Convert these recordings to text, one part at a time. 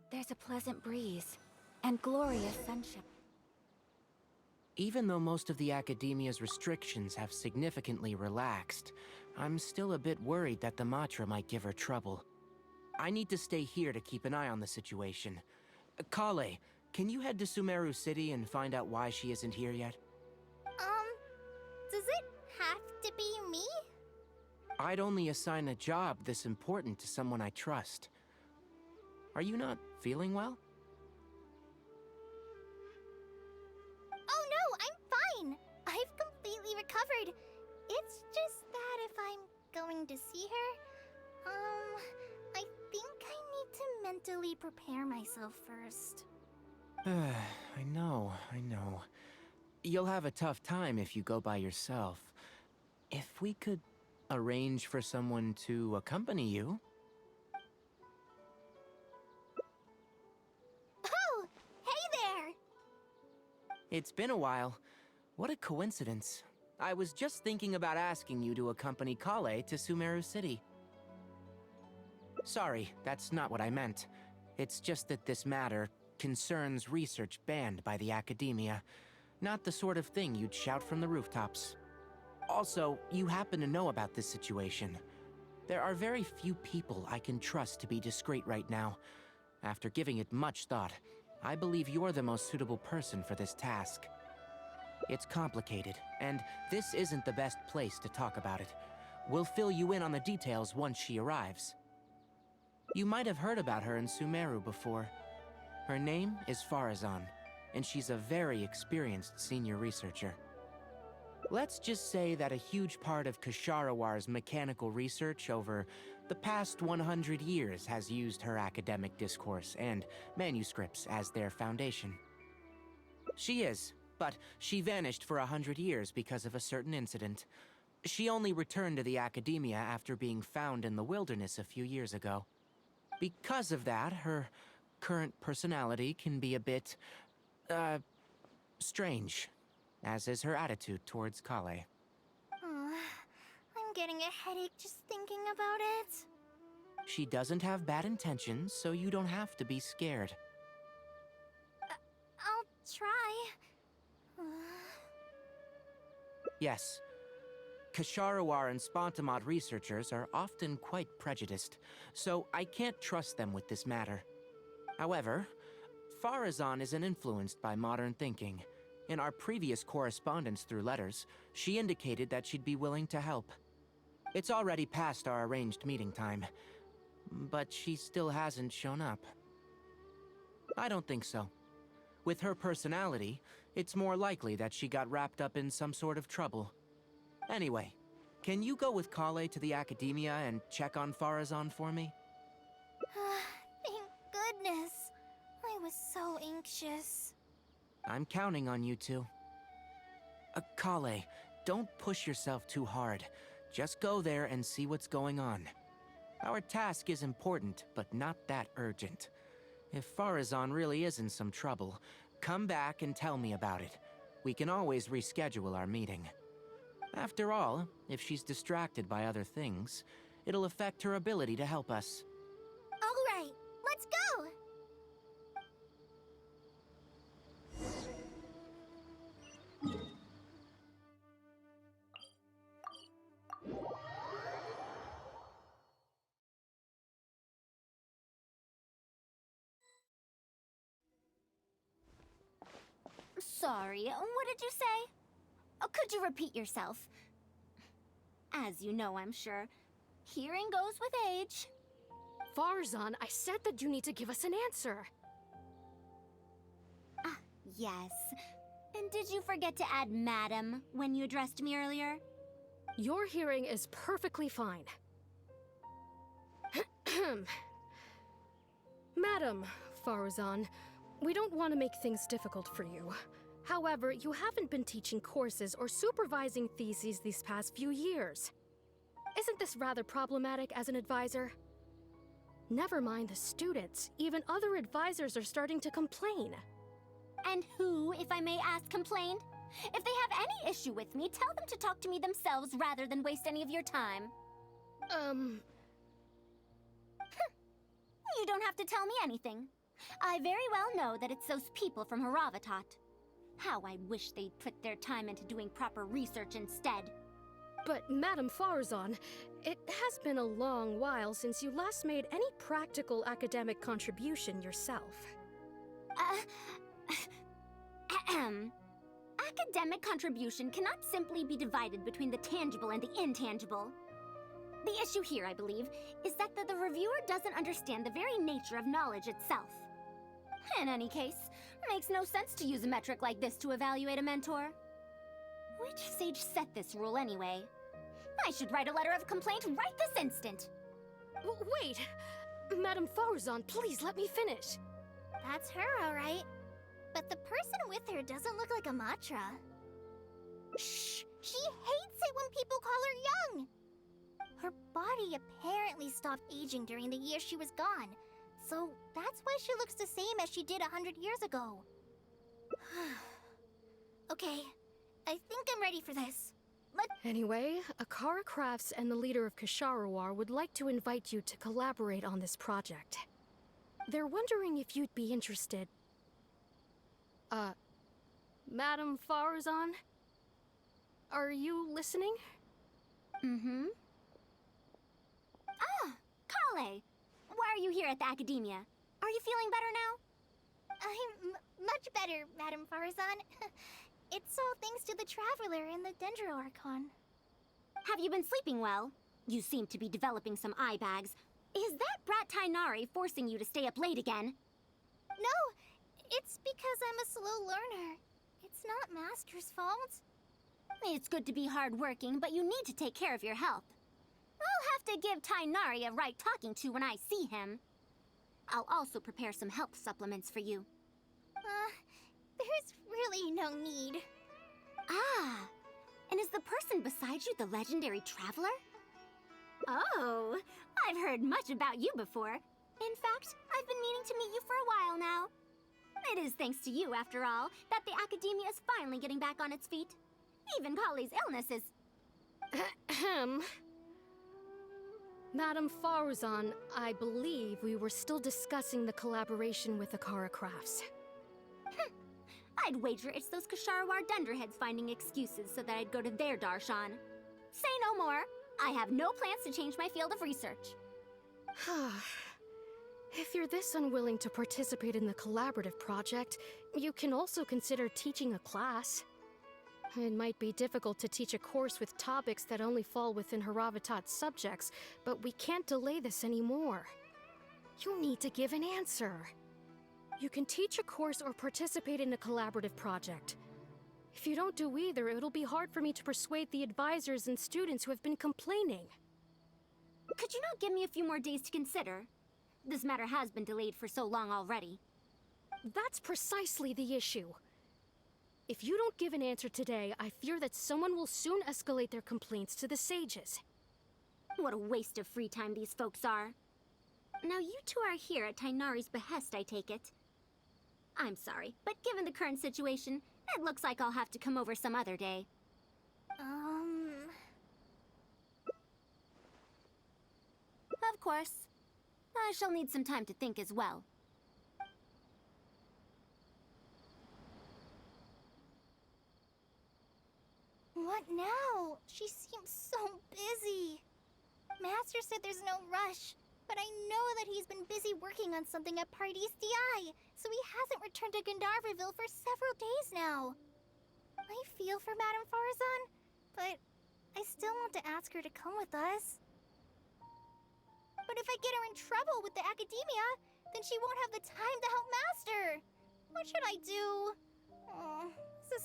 There's a pleasant breeze and glorious sunshine. Even though most of the academia's restrictions have significantly relaxed, I'm still a bit worried that the Matra might give her trouble. I need to stay here to keep an eye on the situation. Kale, can you head to Sumeru City and find out why she isn't here yet? Does it have to be me? I'd only assign a job this important to someone I trust. Are you not feeling well? Oh no, I'm fine! I've completely recovered. It's just that if I'm going to see her, I think I need to mentally prepare myself first. I know. You'll have a tough time if you go by yourself. If we could arrange for someone to accompany you... Oh! Hey there! It's been a while. What a coincidence. I was just thinking about asking you to accompany Kale to Sumeru City. Sorry, that's not what I meant. It's just that this matter concerns research banned by the academia. Not the sort of thing you'd shout from the rooftops. Also, you happen to know about this situation. There are very few people I can trust to be discreet right now. After giving it much thought, I believe you're the most suitable person for this task. It's complicated, and this isn't the best place to talk about it. We'll fill you in on the details once she arrives. You might have heard about her in Sumeru before. Her name is Faruzan, and she's a very experienced senior researcher. Let's just say that a huge part of Kasharawar's mechanical research over the past 100 years has used her academic discourse and manuscripts as their foundation. She is, but she vanished for 100 years because of a certain incident. She only returned to the academia after being found in the wilderness a few years ago. Because of that, her current personality can be a bit, strange, as is her attitude towards Kale. I'm getting a headache just thinking about it. She doesn't have bad intentions, so you don't have to be scared. I'll try. Yes. Kasharawar and Spontamod researchers are often quite prejudiced, so I can't trust them with this matter. However, Faruzan isn't influenced by modern thinking. In our previous correspondence through letters, she indicated that she'd be willing to help. It's already past our arranged meeting time, but she still hasn't shown up. I don't think so. With her personality, it's more likely that she got wrapped up in some sort of trouble. Anyway, can you go with Kale to the academia and check on Faruzan for me? Thank goodness. I was so anxious. I'm counting on you two. Kale, don't push yourself too hard. Just go there and see what's going on. Our task is important, but not that urgent. If Faruzan really is in some trouble, come back and tell me about it. We can always reschedule our meeting. After all, if she's distracted by other things, it'll affect her ability to help us. All right, let's go! Sorry, what did you say? Oh, could you repeat yourself? As you know, I'm sure, hearing goes with age. Farzan, I said that you need to give us an answer. Ah, yes. And did you forget to add madam when you addressed me earlier? Your hearing is perfectly fine. Madam Farzan, we don't want to make things difficult for you. However, you haven't been teaching courses or supervising theses these past few years. Isn't this rather problematic as an advisor? Never mind the students, even other advisors are starting to complain. And who, if I may ask, complained? If they have any issue with me, tell them to talk to me themselves rather than waste any of your time. You don't have to tell me anything. I very well know that it's those people from Haravatat. How I wish they'd put their time into doing proper research instead. But, Madam Farzan, it has been a long while since you last made any practical academic contribution yourself. Academic contribution cannot simply be divided between the tangible and the intangible. The issue here, I believe, is that the reviewer doesn't understand the very nature of knowledge itself. In any case, it makes no sense to use a metric like this to evaluate a mentor. Which sage set this rule anyway? I should write a letter of complaint right this instant. Wait! Madam Farzan, please let me finish. That's her, alright. But the person with her doesn't look like a Matra. Shh! She hates it when people call her young! Her body apparently stopped aging during the year she was gone. So that's why she looks the same as she did 100 years ago. Okay, I think I'm ready for this. Anyway, Akara Crafts and the leader of Kasharawar would like to invite you to collaborate on this project. They're wondering if you'd be interested. Madam Farzan? Are you listening? Mm-hmm. Ah, Kale! Why are you here at the Academia? Are you feeling better now? I'm much better, Madam Farzan. It's all thanks to the Traveler and the Dendro Archon. Have you been sleeping well? You seem to be developing some eye bags. Is that brat Tainari forcing you to stay up late again? No, it's because I'm a slow learner. It's not Master's fault. It's good to be hardworking, but you need to take care of your health. I'll have to give Tainari a right talking to when I see him. I'll also prepare some health supplements for you. There's really no need. Ah, and is the person beside you the legendary Traveler? Oh, I've heard much about you before. In fact, I've been meaning to meet you for a while now. It is thanks to you, after all, that the Academia is finally getting back on its feet. Even Kali's illness is... Ahem. Madam Farzan, I believe we were still discussing the collaboration with Akara Crafts. I'd wager it's those Kasharawar dunderheads finding excuses so that I'd go to their darshan. Say no more. I have no plans to change my field of research. If you're this unwilling to participate in the collaborative project, you can also consider teaching a class. It might be difficult to teach a course with topics that only fall within Haravatat's subjects, but we can't delay this anymore. You need to give an answer. You can teach a course or participate in a collaborative project. If you don't do either, it'll be hard for me to persuade the advisors and students who have been complaining. Could you not give me a few more days to consider? This matter has been delayed for so long already. That's precisely the issue. If you don't give an answer today, I fear that someone will soon escalate their complaints to the sages. What a waste of free time these folks are. Now you two are here at Tainari's behest, I take it. I'm sorry, but given the current situation, it looks like I'll have to come over some other day. Of course. I shall need some time to think as well. What now? She seems so busy. Master said there's no rush, but I know that he's been busy working on something at Paradise DI, so he hasn't returned to Gandharvaville for several days now. I feel for Madame Farzan, but I still want to ask her to come with us. But if I get her in trouble with the Academia, then she won't have the time to help Master. What should I do? This is...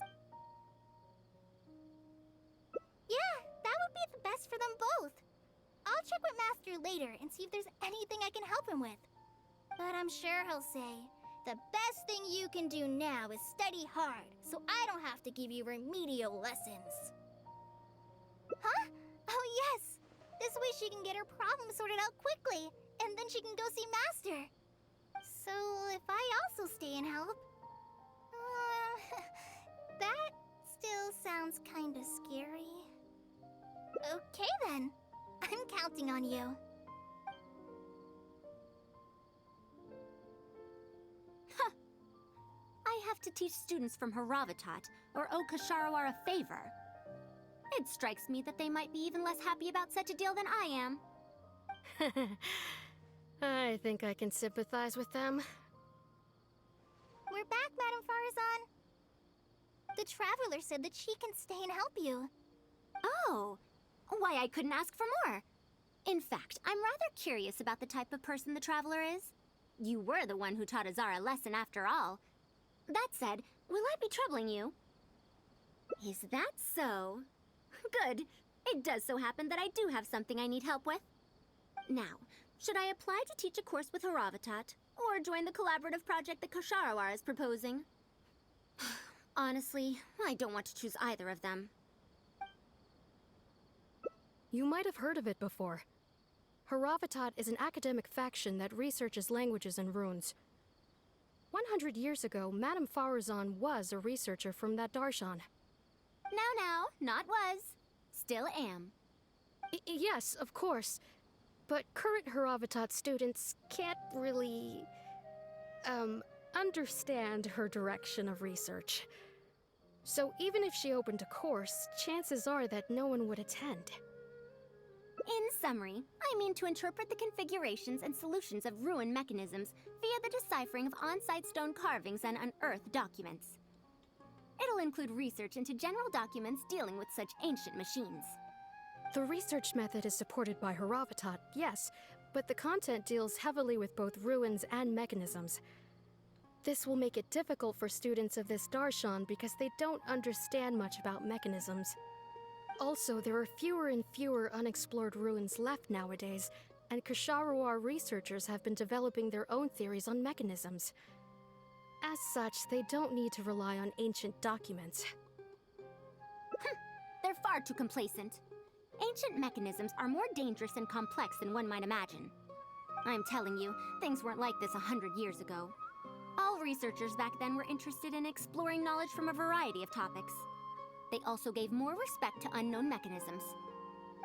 Yeah, that would be the best for them both. I'll check with Master later and see if there's anything I can help him with. But I'm sure he'll say, the best thing you can do now is study hard, so I don't have to give you remedial lessons. Huh? Oh yes! This way she can get her problem sorted out quickly, and then she can go see Master. So if I also stay and help... that still sounds kinda scary. Okay then. I'm counting on you. have to teach students from Haravatat or owe Kasharawar a favor. It strikes me that they might be even less happy about such a deal than I am. I think I can sympathize with them. We're back, Madame Farazan. The Traveler said that she can stay and help you. Oh, why I couldn't ask for more. In fact, I'm rather curious about the type of person the Traveler is. You were the one who taught Azara a lesson after all. That said, will I be troubling you? Is that so? Good. It does so happen that I do have something I need help with. Now, should I apply to teach a course with Haravatat, or join the collaborative project that Kasharawar is proposing? Honestly, I don't want to choose either of them. You might have heard of it before. Haravatat is an academic faction that researches languages and runes. 100 years ago, Madame Faruzan was a researcher from that darshan. Now, not was. Still am. Yes, of course. But current Haravatat students can't really, understand her direction of research. So even if she opened a course, chances are that no one would attend. In summary, I mean to interpret the configurations and solutions of ruin mechanisms via the deciphering of on-site stone carvings and unearthed documents. It'll include research into general documents dealing with such ancient machines. The research method is supported by Haravatat, yes, but the content deals heavily with both ruins and mechanisms. This will make it difficult for students of this darshan because they don't understand much about mechanisms. Also, there are fewer and fewer unexplored ruins left nowadays, and Kasharawar researchers have been developing their own theories on mechanisms. As such, they don't need to rely on ancient documents. They're far too complacent. Ancient mechanisms are more dangerous and complex than one might imagine. I'm telling you, things weren't like this 100 years ago. All researchers back then were interested in exploring knowledge from a variety of topics. They also gave more respect to unknown mechanisms.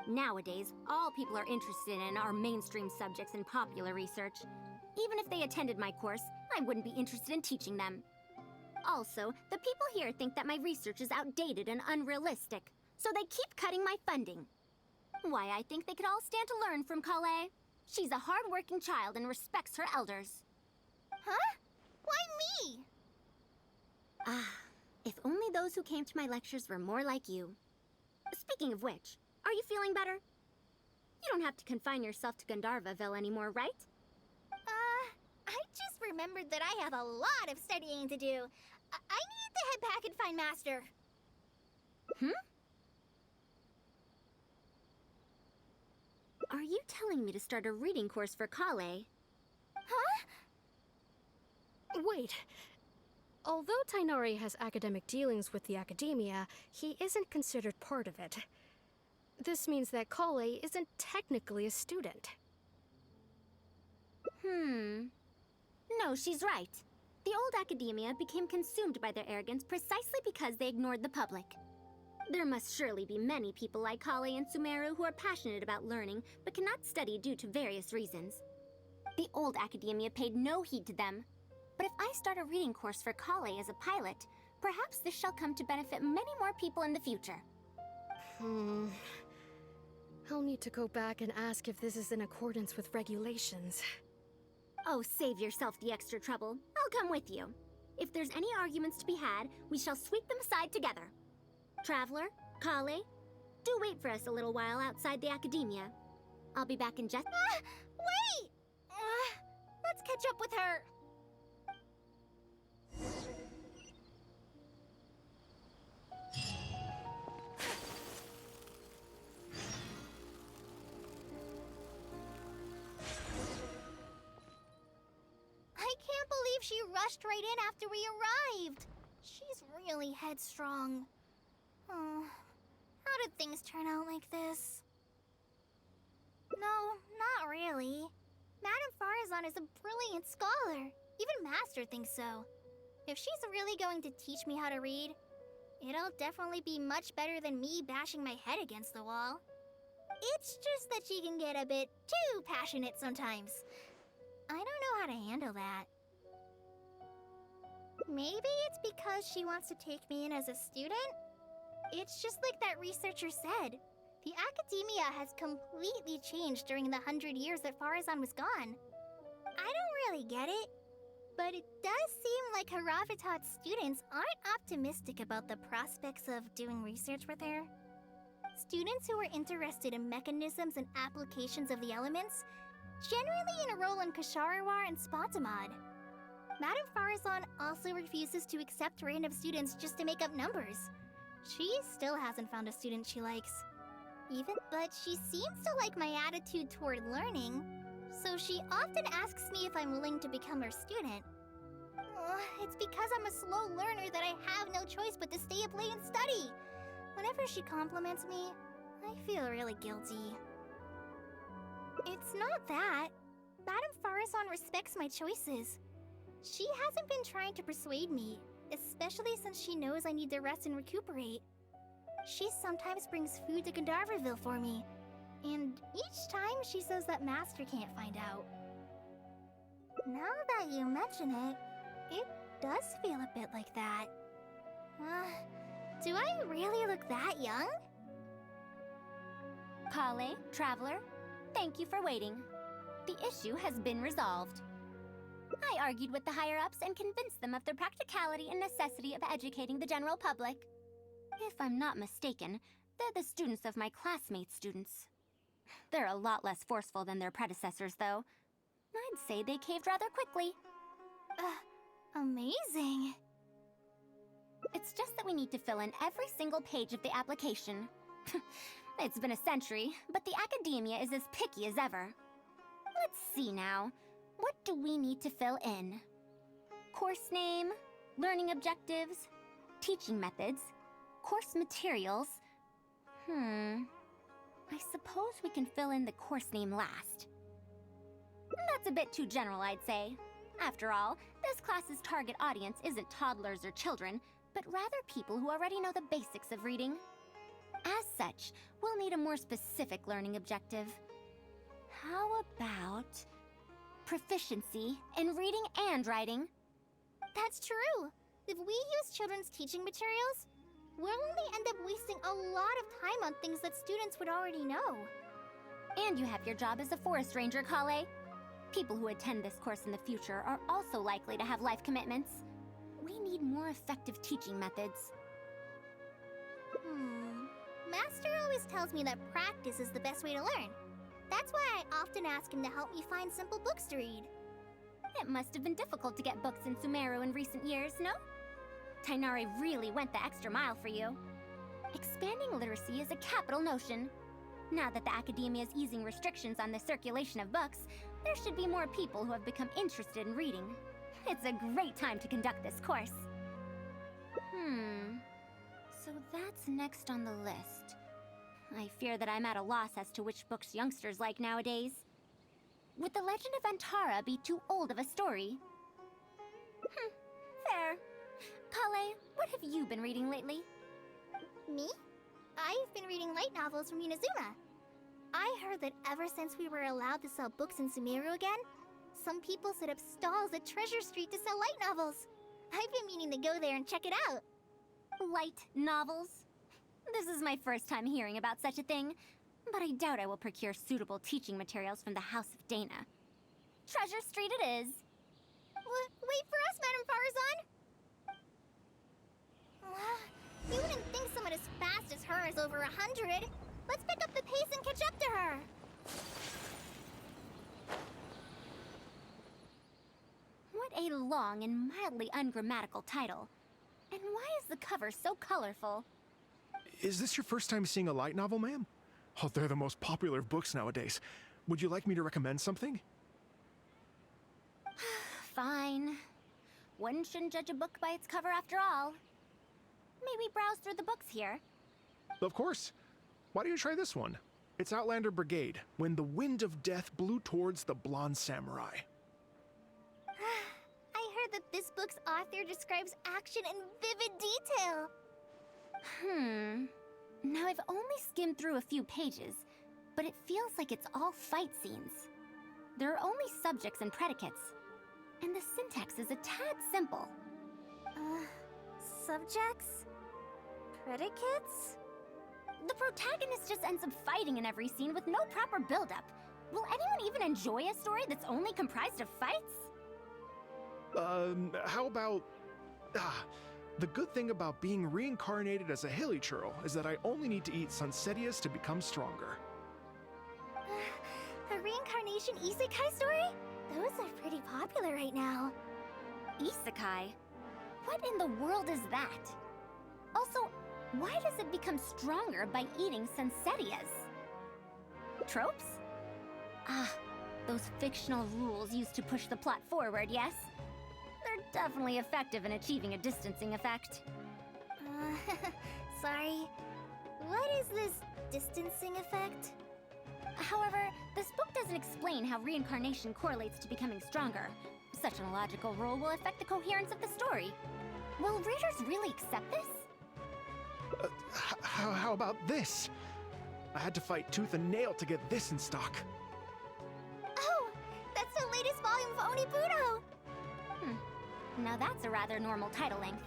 Nowadays, all people are interested in are mainstream subjects in popular research. Even if they attended my course, I wouldn't be interested in teaching them. Also, the people here think that my research is outdated and unrealistic, so they keep cutting my funding. Why, I think they could all stand to learn from Kale. She's a hard-working child and respects her elders. Huh? Why me? If only those who came to my lectures were more like you. Speaking of which, are you feeling better? You don't have to confine yourself to Gandharvaville anymore, right? I just remembered that I have a lot of studying to do. I need to head back and find Master. Are you telling me to start a reading course for Kale? Huh? Wait. Although Tainari has academic dealings with the academia, he isn't considered part of it. This means that Kale isn't technically a student. No, she's right. The old academia became consumed by their arrogance precisely because they ignored the public. There must surely be many people like Kale and Sumeru who are passionate about learning but cannot study due to various reasons. The old academia paid no heed to them. But if I start a reading course for Kale as a pilot, perhaps this shall come to benefit many more people in the future. I'll need to go back and ask if this is in accordance with regulations. Oh, save yourself the extra trouble. I'll come with you. If there's any arguments to be had, we shall sweep them aside together. Traveler, Kale, do wait for us a little while outside the academia. I'll be back in just... Wait! Let's catch up with her. I can't believe she rushed right in after we arrived. She's really headstrong. Oh, how did things turn out like this? No, not really. Madame Farazan is a brilliant scholar. Even Master thinks so. If she's really going to teach me how to read, it'll definitely be much better than me bashing my head against the wall. It's just that she can get a bit too passionate sometimes. I don't know how to handle that. Maybe it's because she wants to take me in as a student? It's just like that researcher said. The academia has completely changed during the 100 years that Farazan was gone. I don't really get it, but it does seem like Haravitat's students aren't optimistic about the prospects of doing research with her. Students who are interested in mechanisms and applications of the elements generally enroll in Kasharawar and Spontamod. Madame Farazan also refuses to accept random students just to make up numbers. She still hasn't found a student she likes. But she seems to like my attitude toward learning, so she often asks me if I'm willing to become her student. It's because I'm a slow learner that I have no choice but to stay up late and study. Whenever she compliments me, I feel really guilty. It's not that. Madame Farazan respects my choices. She hasn't been trying to persuade me, especially since she knows I need to rest and recuperate. She sometimes brings food to Gandharvaville for me, and each time she says that Master can't find out. Now that you mention it, it does feel a bit like that. Do I really look that young? Kale, Traveler, thank you for waiting. The issue has been resolved. I argued with the higher-ups and convinced them of the practicality and necessity of educating the general public. If I'm not mistaken, they're the students of my classmates' students. They're a lot less forceful than their predecessors, though. I'd say they caved rather quickly. Amazing. It's just that we need to fill in every single page of the application. It's been a century, but the academia is as picky as ever. Let's see now. What do we need to fill in? Course name, learning objectives, teaching methods, course materials. I suppose we can fill in the course name last. That's a bit too general, I'd say. After all, this class's target audience isn't toddlers or children, but rather people who already know the basics of reading. As such, we'll need a more specific learning objective. How about proficiency in reading and writing? That's true. If we use children's teaching materials, we'll only end up wasting a lot of time on things that students would already know. And you have your job as a forest ranger, Kale. People who attend this course in the future are also likely to have life commitments. We need more effective teaching methods. Master always tells me that practice is the best way to learn. That's why I often ask him to help me find simple books to read. It must have been difficult to get books in Sumeru in recent years, no? Tainari really went the extra mile for you. Expanding literacy is a capital notion. Now that the academia is easing restrictions on the circulation of books, there should be more people who have become interested in reading. It's a great time to conduct this course. So that's next on the list. I fear that I'm at a loss as to which books youngsters like nowadays. Would The Legend of Antara be too old of a story? Fair. Kale, what have you been reading lately? Me? I've been reading light novels from Inazuma. I heard that ever since we were allowed to sell books in Sumeru again, some people set up stalls at Treasure Street to sell light novels. I've been meaning to go there and check it out. Light novels? This is my first time hearing about such a thing, but I doubt I will procure suitable teaching materials from the House of Dana. Treasure Street it is. Wait for us, Madame Farazan! You wouldn't think someone as fast as her is over 100. Let's pick up the pace and catch up to her! What a long and mildly ungrammatical title. And why is the cover so colorful? Is this your first time seeing a light novel, ma'am? Oh, they're the most popular of books nowadays. Would you like me to recommend something? Fine. One shouldn't judge a book by its cover after all. Maybe browse through the books here. Of course. Why don't you try this one? It's Outlander Brigade, When the Wind of Death Blew Towards the Blonde Samurai. I heard that this book's author describes action in vivid detail. Now I've only skimmed through a few pages, but it feels like it's all fight scenes. There are only subjects and predicates, and the syntax is a tad simple. Subjects? Predicates? The protagonist just ends up fighting in every scene with no proper build-up. Will anyone even enjoy a story that's only comprised of fights? How about... the good thing about being reincarnated as a hilly churl is that I only need to eat Sunsetias to become stronger. A reincarnation isekai story? Those are pretty popular right now. Isekai? What in the world is that? Also, why does it become stronger by eating Sunsetias? Tropes? Ah, those fictional rules used to push the plot forward, yes? They're definitely effective in achieving a distancing effect. Sorry. What is this distancing effect? However, this book doesn't explain how reincarnation correlates to becoming stronger. Such an illogical rule will affect the coherence of the story. Will readers really accept this? How about this? I had to fight tooth and nail to get this in stock. Oh, that's the latest volume of Onibudo! Now that's a rather normal title length.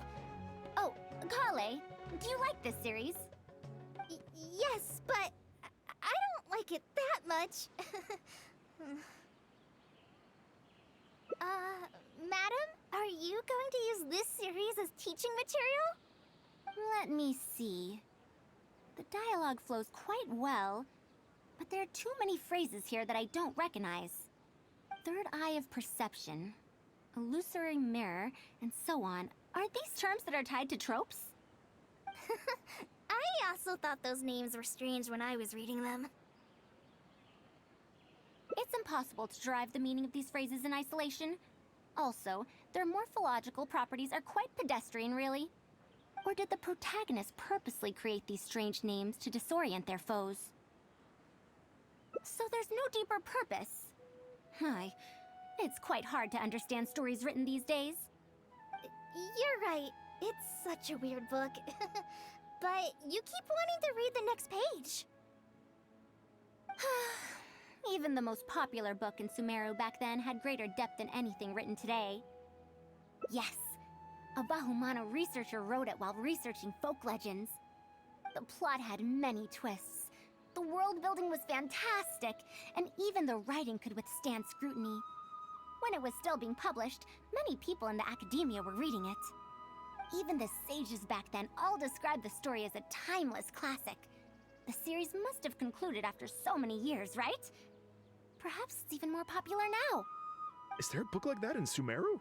Oh, Kale, do you like this series? Yes, but I don't like it that much. Madam, are you going to use this series as teaching material? Let me see. The dialogue flows quite well, but there are too many phrases here that I don't recognize. Third eye of perception, illusory mirror, and so on. Aren't these terms that are tied to tropes? I also thought those names were strange when I was reading them. It's impossible to derive the meaning of these phrases in isolation. Also, their morphological properties are quite pedestrian, really. Or did the protagonist purposely create these strange names to disorient their foes? So there's no deeper purpose. It's quite hard to understand stories written these days. You're right. It's such a weird book. But you keep wanting to read the next page. Even the most popular book in Sumeru back then had greater depth than anything written today. Yes, a Bahumano researcher wrote it while researching folk legends. The plot had many twists. The world building was fantastic, and even the writing could withstand scrutiny. When it was still being published, many people in the academia were reading it. Even the sages back then all described the story as a timeless classic. The series must have concluded after so many years, right? Perhaps it's even more popular now. Is there a book like that in Sumeru?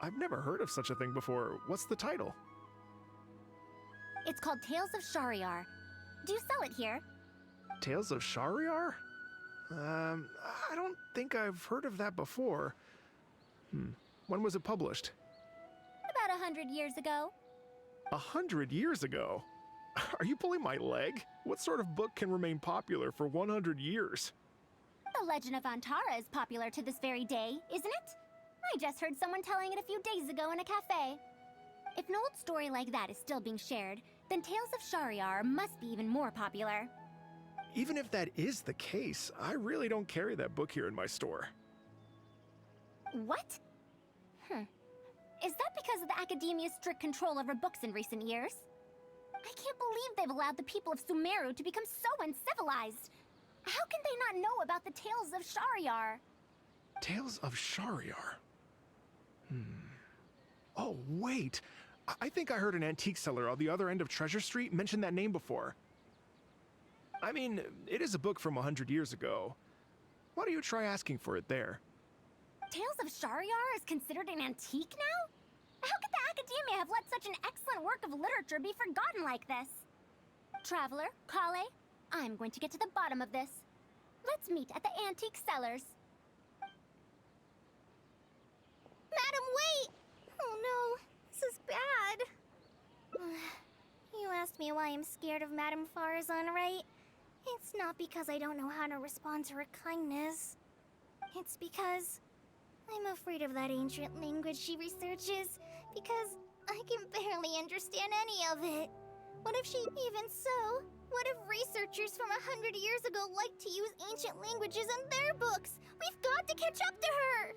I've never heard of such a thing before. What's the title? It's called Tales of Shariar. Do you sell it here? Tales of Shariar? I don't think I've heard of that before. When was it published? About 100 years ago. 100 years ago? Are you pulling my leg? What sort of book can remain popular for 100 years? The Legend of Antara is popular to this very day, isn't it? I just heard someone telling it a few days ago in a cafe. If an old story like that is still being shared, then Tales of Shariar must be even more popular. Even if that is the case, I really don't carry that book here in my store. What? Is that because of the academia's strict control over books in recent years? I can't believe they've allowed the people of Sumeru to become so uncivilized. How can they not know about the Tales of Shariar? Tales of Shariar? Oh, wait. I think I heard an antique seller on the other end of Treasure Street mention that name before. I mean, it is a book from 100 years ago. Why don't you try asking for it there? Tales of Shariar is considered an antique now? How could the academia have let such an excellent work of literature be forgotten like this? Traveler, Kale, I'm going to get to the bottom of this. Let's meet at the antique sellers. Madam, wait! Oh no, this is bad. You asked me why I'm scared of Madame Farazan, right? It's not because I don't know how to respond to her kindness. It's because I'm afraid of that ancient language she researches, because I can barely understand any of it. What if she... Even so, what if researchers from 100 years ago like to use ancient languages in their books? We've got to catch up to her!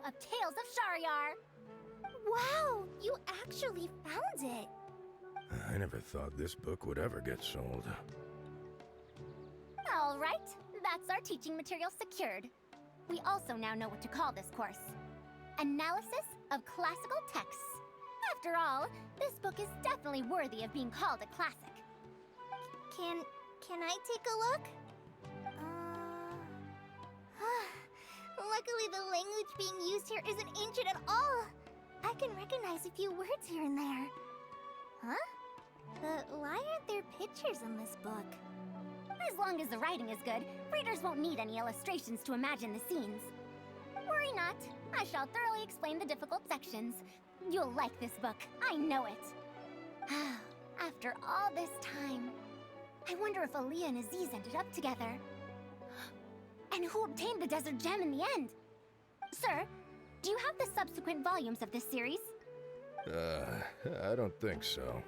of Tales of Shahryar. Wow, you actually found it. I never thought this book would ever get sold. All right, that's our teaching material secured. We also now know what to call this course. Analysis of Classical Texts. After all, this book is definitely worthy of being called a classic. Can I take a look? Luckily the language being used here isn't ancient at all. I can recognize a few words here and there. Huh? But why aren't there pictures in this book? As long as the writing is good, readers won't need any illustrations to imagine the scenes. Worry not, I shall thoroughly explain the difficult sections. You'll like this book, I know it. After all this time, I wonder if Aaliyah and Aziz ended up together. And who obtained the Desert Gem in the end? Sir, do you have the subsequent volumes of this series? I don't think so.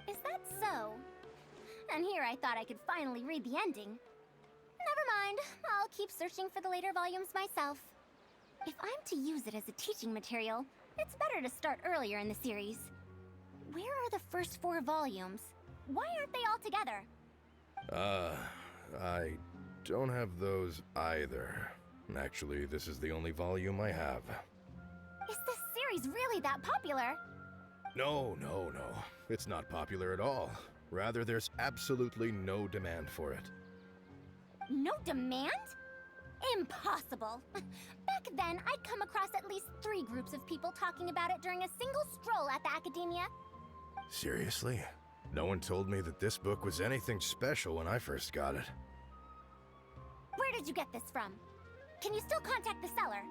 Is that so? And here I thought I could finally read the ending. Never mind, I'll keep searching for the later volumes myself. If I'm to use it as a teaching material, it's better to start earlier in the series. Where are the first 4 volumes? Why aren't they all together? I don't have those either. Actually, this is the only volume I have. Is this series really that popular? No. It's not popular at all. Rather, there's absolutely no demand for it. No demand? Impossible! Back then, I'd come across at least 3 groups of people talking about it during a single stroll at the Academia. Seriously? No one told me that this book was anything special when I first got it. Where did you get this from? Can you still contact the seller?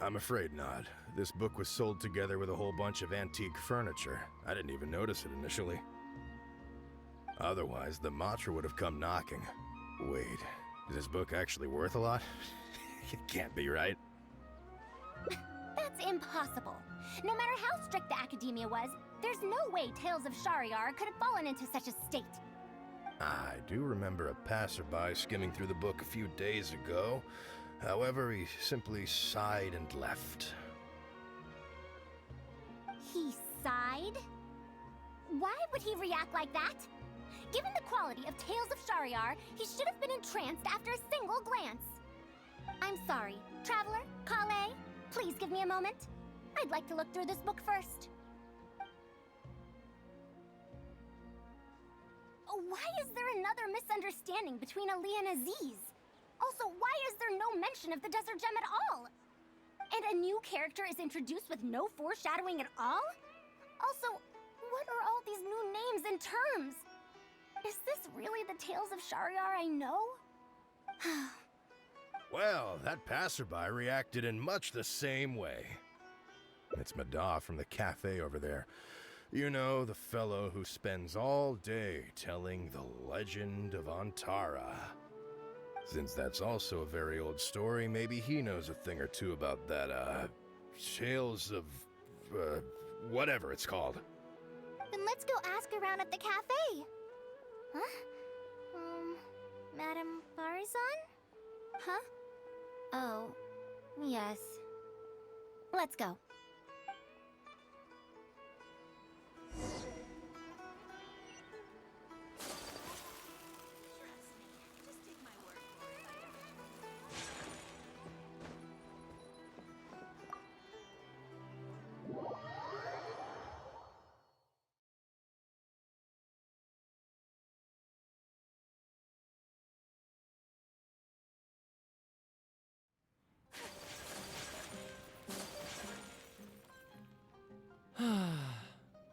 I'm afraid not. This book was sold together with a whole bunch of antique furniture. I didn't even notice it initially. Otherwise, the Matra would have come knocking. Wait, is this book actually worth a lot? It can't be, right? That's impossible. No matter how strict the Academia was, there's no way Tales of Shahryar could have fallen into such a state. I do remember a passerby skimming through the book a few days ago. However, he simply sighed and left. He sighed? Why would he react like that? Given the quality of Tales of Shahryar, he should have been entranced after a single glance. I'm sorry. Traveler, Kale, please give me a moment. I'd like to look through this book first. Why is there another misunderstanding between Ali and Aziz? Also, why is there no mention of the Desert Gem at all? And a new character is introduced with no foreshadowing at all? Also, what are all these new names and terms? Is this really the Tales of Shahryar I know? Well, that passerby reacted in much the same way. It's Mada from the cafe over there. You know, the fellow who spends all day telling the legend of Antara. Since that's also a very old story, maybe he knows a thing or two about that, Tales of, whatever it's called. Then let's go ask around at the cafe. Huh? Madame Farzan? Huh? Oh, yes. Let's go.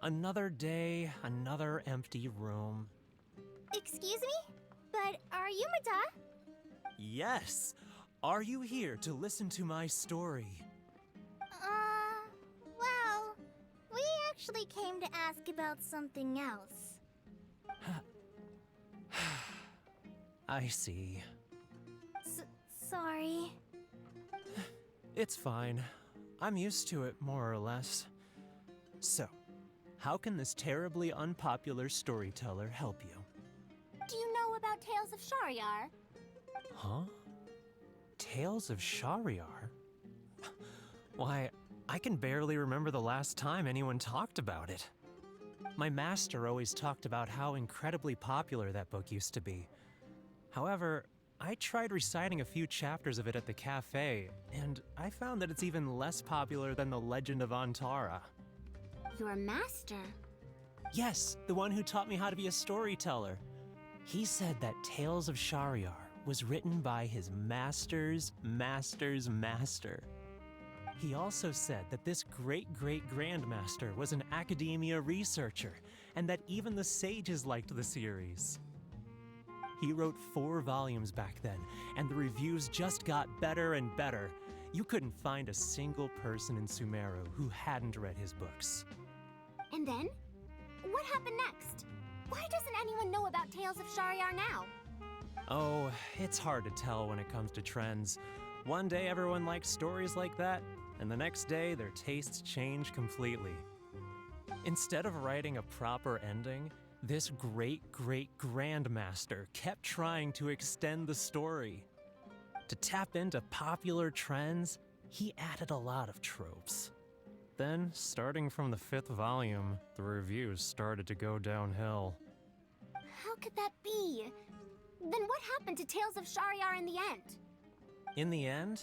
Another day, another empty room. Excuse me? But are you Mada? Yes! Are you here to listen to my story? Well, we actually came to ask about something else. I see. Sorry. It's fine. I'm used to it, more or less. So, how can this terribly unpopular storyteller help you? Do you know about Tales of Shahryar? Huh? Tales of Shahryar? Why, I can barely remember the last time anyone talked about it. My master always talked about how incredibly popular that book used to be. However, I tried reciting a few chapters of it at the cafe, and I found that it's even less popular than The Legend of Antara. Your master? Yes, the one who taught me how to be a storyteller. He said that Tales of Shahryar was written by his master's master's master. He also said that this great-great-grandmaster was an academia researcher, and that even the sages liked the series. He wrote 4 volumes back then, and the reviews just got better and better. You couldn't find a single person in Sumeru who hadn't read his books. And then? What happened next? Why doesn't anyone know about Tales of Shahryar now? Oh, it's hard to tell when it comes to trends. One day everyone likes stories like that, and the next day their tastes change completely. Instead of writing a proper ending, this great-great-grandmaster kept trying to extend the story. To tap into popular trends, he added a lot of tropes. Then, starting from the 5th volume, the reviews started to go downhill. How could that be? Then what happened to Tales of Shahryar in the end? In the end,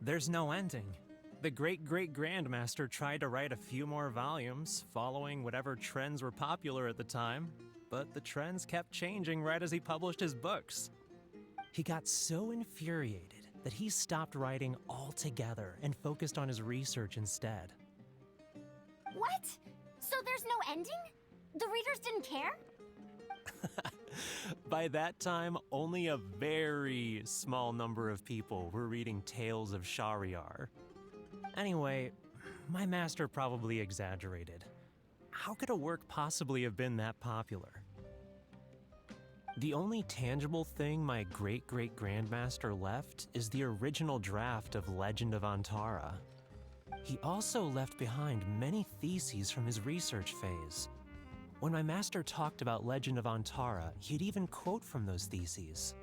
there's no ending. The great-great-grandmaster tried to write a few more volumes, following whatever trends were popular at the time, but the trends kept changing right as he published his books. He got so infuriated that he stopped writing altogether and focused on his research instead. What? So there's no ending? The readers didn't care? By that time, only a very small number of people were reading Tales of Shahryar. Anyway, my master probably exaggerated. How could a work possibly have been that popular? The only tangible thing my great-great-grandmaster left is the original draft of Legend of Antara. He also left behind many theses from his research phase. When my master talked about Legend of Antara, he'd even quote from those theses.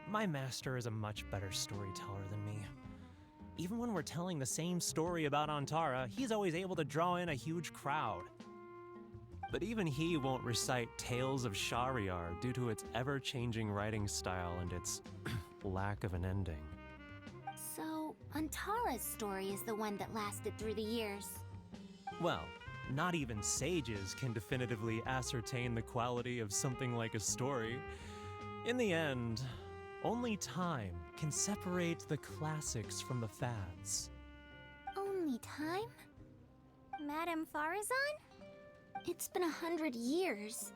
My master is a much better storyteller than me. Even when we're telling the same story about Antara, he's always able to draw in a huge crowd. But even he won't recite Tales of Shahryar due to its ever-changing writing style and its lack of an ending. So, Antara's story is the one that lasted through the years. Well, not even sages can definitively ascertain the quality of something like a story. In the end, only time can separate the classics from the fads. Only time? Madame Faruzan? It's been 100 years.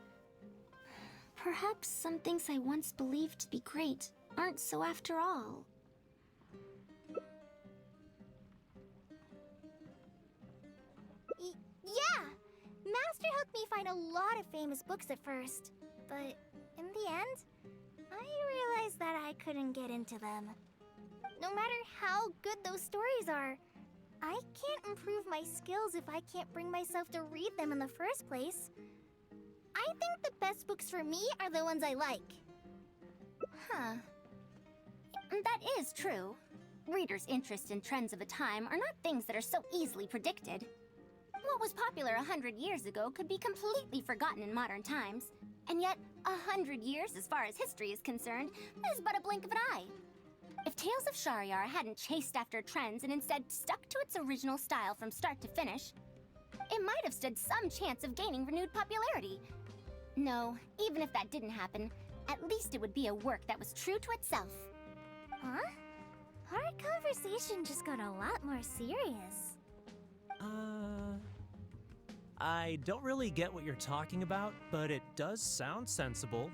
Perhaps some things I once believed to be great aren't so after all. Yeah! Master helped me find a lot of famous books at first. But in the end, I realized that I couldn't get into them. No matter how good those stories are, I can't improve my skills if I can't bring myself to read them in the first place. I think the best books for me are the ones I like. Huh. That is true. Readers' interest in trends of a time are not things that are so easily predicted. What was popular 100 years ago could be completely forgotten in modern times. And yet, 100 years, as far as history is concerned, is but a blink of an eye. If Tales of Shahryar hadn't chased after trends and instead stuck to its original style from start to finish, it might have stood some chance of gaining renewed popularity. No, even if that didn't happen, at least it would be a work that was true to itself. Huh? Our conversation just got a lot more serious. I don't really get what you're talking about, but it does sound sensible.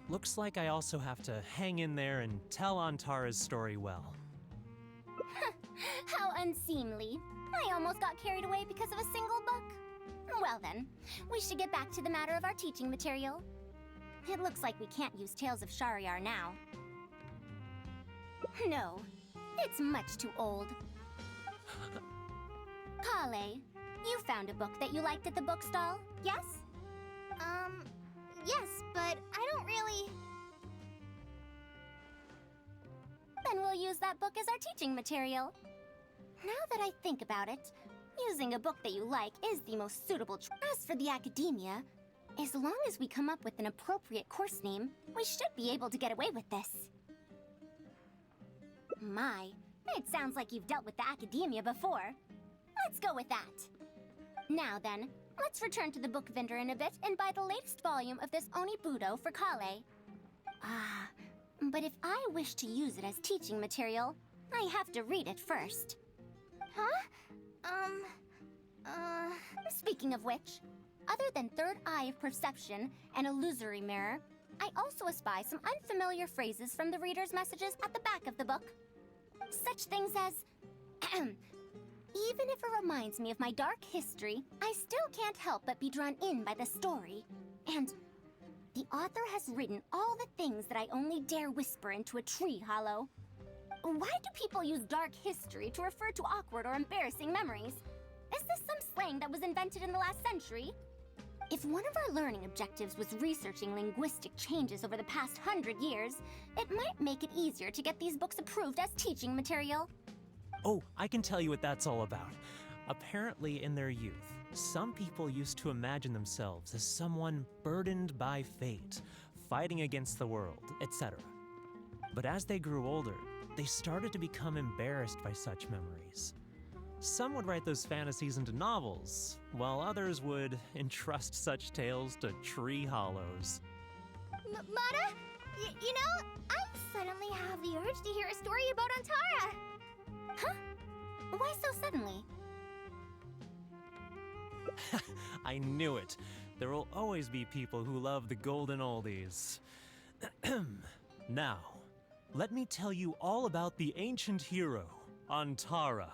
Looks like I also have to hang in there and tell Antara's story well. How unseemly. I almost got carried away because of a single book. Well then, we should get back to the matter of our teaching material. It looks like we can't use Tales of Shahryar now. No, it's much too old. Kale, you found a book that you liked at the bookstall, yes? Yes, but I don't really... Then we'll use that book as our teaching material. Now that I think about it, using a book that you like is the most suitable choice. As for the academia, as long as we come up with an appropriate course name, we should be able to get away with this. My, it sounds like you've dealt with the academia before. Let's go with that. Now then, let's return to the book vendor in a bit and buy the latest volume of this Onibudo for Kale. But if I wish to use it as teaching material, I have to read it first. Huh? Speaking of which, other than third eye of perception and illusory mirror, I also espy some unfamiliar phrases from the reader's messages at the back of the book. Such things as, even if it reminds me of my dark history, I still can't help but be drawn in by the story. And the author has written all the things that I only dare whisper into a tree hollow. Why do people use dark history to refer to awkward or embarrassing memories? Is this some slang that was invented in the last century? If one of our learning objectives was researching linguistic changes over the past 100 years, it might make it easier to get these books approved as teaching material. Oh, I can tell you what that's all about. Apparently, in their youth, some people used to imagine themselves as someone burdened by fate, fighting against the world, etc. But as they grew older, they started to become embarrassed by such memories. Some would write those fantasies into novels, while others would entrust such tales to tree hollows. Mata, you know, I suddenly have the urge to hear a story about Antara. Huh? Why so suddenly? I knew it. There will always be people who love the golden oldies. Now, let me tell you all about the ancient hero, Antara.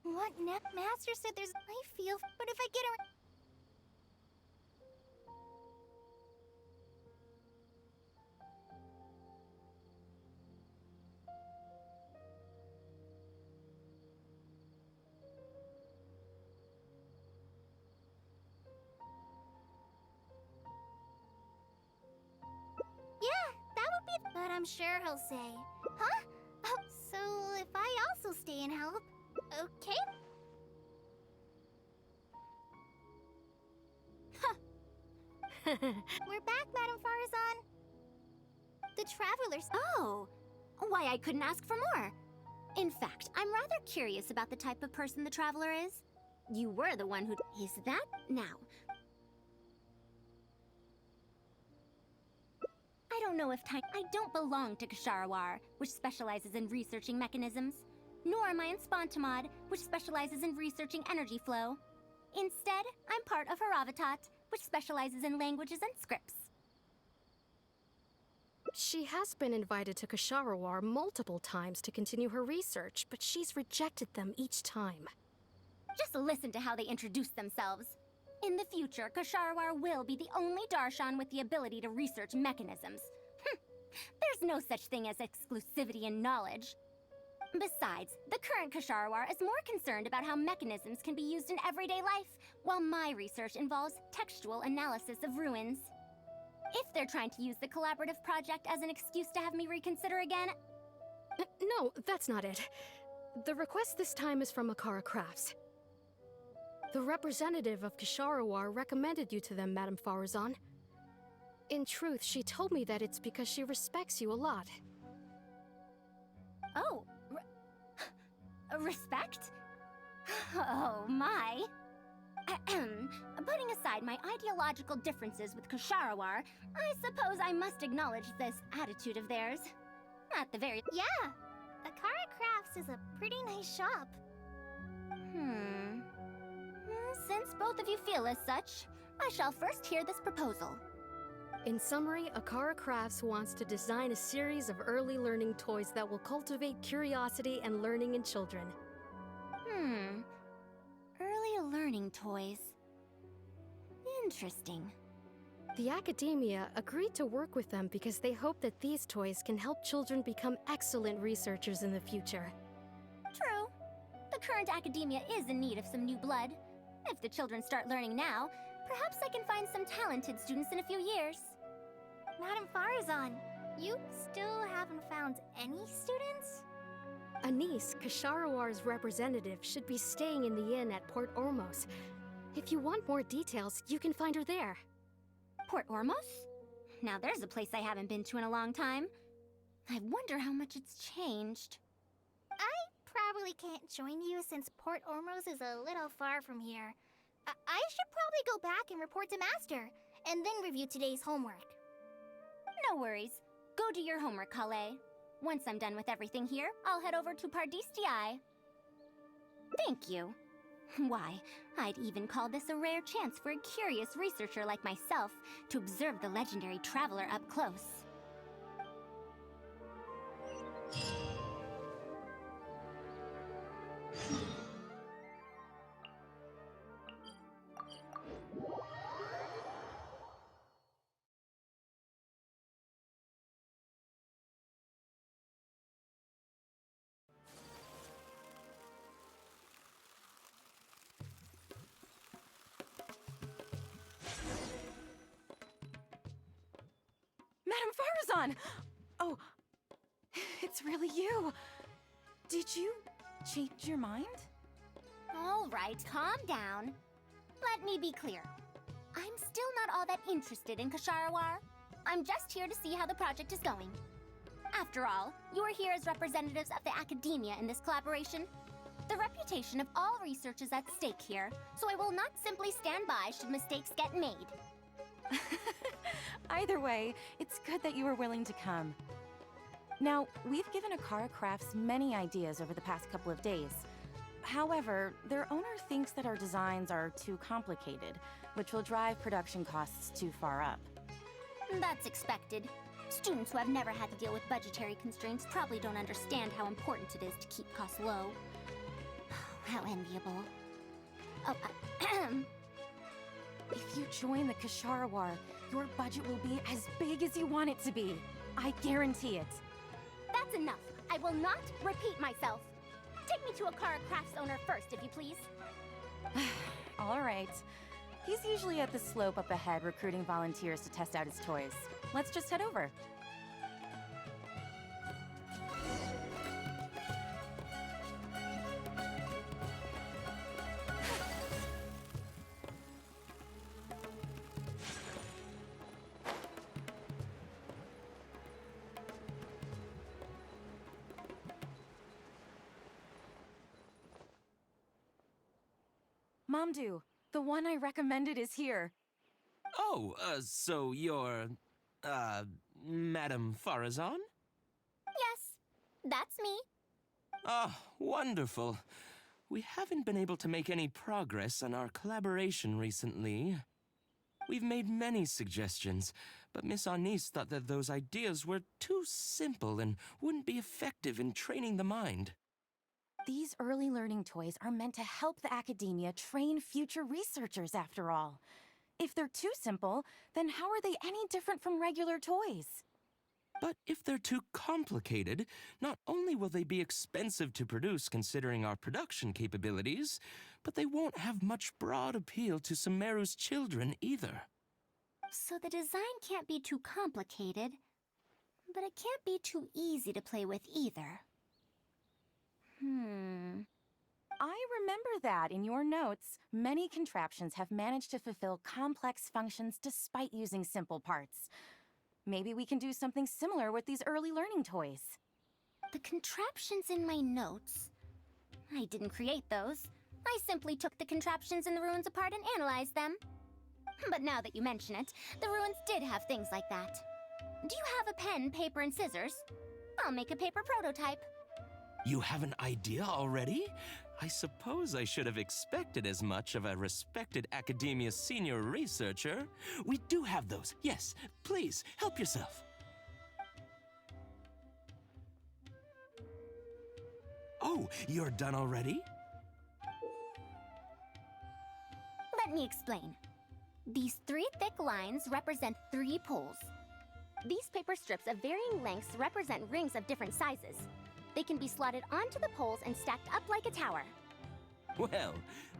What Master said there's I feel, but if I get around. Yeah, that would be. But I'm sure he'll say, huh? Oh, so if I also stay and help, okay? We're back, Madam Faruzan. The travelers. Oh, why I couldn't ask for more. In fact, I'm rather curious about the type of person the traveler is. You were the one who... Is that now? I don't know if I don't belong to Ksharawar, which specializes in researching mechanisms. Nor am I in Spontamod, which specializes in researching energy flow. Instead, I'm part of Haravatat, which specializes in languages and scripts. She has been invited to Ksharawar multiple times to continue her research, but she's rejected them each time. Just listen to how they introduce themselves. In the future, Ksharawar will be the only Darshan with the ability to research mechanisms. There's no such thing as exclusivity in knowledge. Besides, the current Ksharawar is more concerned about how mechanisms can be used in everyday life, while my research involves textual analysis of ruins. If they're trying to use the collaborative project as an excuse to have me reconsider again... No, that's not it. The request this time is from Akara Crafts. The representative of Ksharawar recommended you to them, Madam Faruzan. In truth, she told me that it's because she respects you a lot. Oh, respect? Oh, my. Putting aside my ideological differences with Ksharawar, I suppose I must acknowledge this attitude of theirs. At the very... Yeah, Akara Crafts is a pretty nice shop. Since both of you feel as such, I shall first hear this proposal. In summary, Akara Crafts wants to design a series of early learning toys that will cultivate curiosity and learning in children. Early learning toys. Interesting. The academia agreed to work with them because they hope that these toys can help children become excellent researchers in the future. True. The current academia is in need of some new blood. If the children start learning now, perhaps I can find some talented students in a few years. Madam Faruzan, you still haven't found any students? Anise, Kasharawar's representative, should be staying in the inn at Port Ormos. If you want more details, you can find her there. Port Ormos? Now there's a place I haven't been to in a long time. I wonder how much it's changed. I probably can't join you since Port Ormos is a little far from here. I should probably go back and report to Master, and then review today's homework. No worries. Go do your homework, Kale. Once I'm done with everything here, I'll head over to Pardistii. Thank you. Why, I'd even call this a rare chance for a curious researcher like myself to observe the legendary traveler up close. Madam Farazan! Oh, it's really you. Did you change your mind? All right, calm down. Let me be clear. I'm still not all that interested in Kasharawar. I'm just here to see how the project is going. After all, you're here as representatives of the academia in this collaboration. The reputation of all research is at stake here, so I will not simply stand by should mistakes get made. Either way, it's good that you were willing to come. Now, we've given Akara Crafts many ideas over the past couple of days. However, their owner thinks that our designs are too complicated, which will drive production costs too far up. That's expected. Students who have never had to deal with budgetary constraints probably don't understand how important it is to keep costs low. How enviable. Oh, If you join the Kasharawar, your budget will be as big as you want it to be. I guarantee it. That's enough. I will not repeat myself. Take me to Akara Crafts owner first, if you please. All right. He's usually at the slope up ahead recruiting volunteers to test out his toys. Let's just head over. Mamdu, the one I recommended is here. Oh, so you're, Madam Farazan? Yes, that's me. Ah, wonderful. We haven't been able to make any progress on our collaboration recently. We've made many suggestions, but Miss Anise thought that those ideas were too simple and wouldn't be effective in training the mind. These early learning toys are meant to help the academia train future researchers, after all. If they're too simple, then how are they any different from regular toys? But if they're too complicated, not only will they be expensive to produce considering our production capabilities, but they won't have much broad appeal to Sumeru's children either. So the design can't be too complicated, but it can't be too easy to play with either. I remember that in your notes, many contraptions have managed to fulfill complex functions despite using simple parts. Maybe we can do something similar with these early learning toys. The contraptions in my notes? I didn't create those. I simply took the contraptions in the ruins apart and analyzed them. But now that you mention it, the ruins did have things like that. Do you have a pen, paper, and scissors? I'll make a paper prototype. You have an idea already? I suppose I should have expected as much of a respected academia senior researcher. We do have those. Yes, please, help yourself. Oh, you're done already? Let me explain. These 3 thick lines represent 3 poles. These paper strips of varying lengths represent rings of different sizes. They can be slotted onto the poles and stacked up like a tower. Well,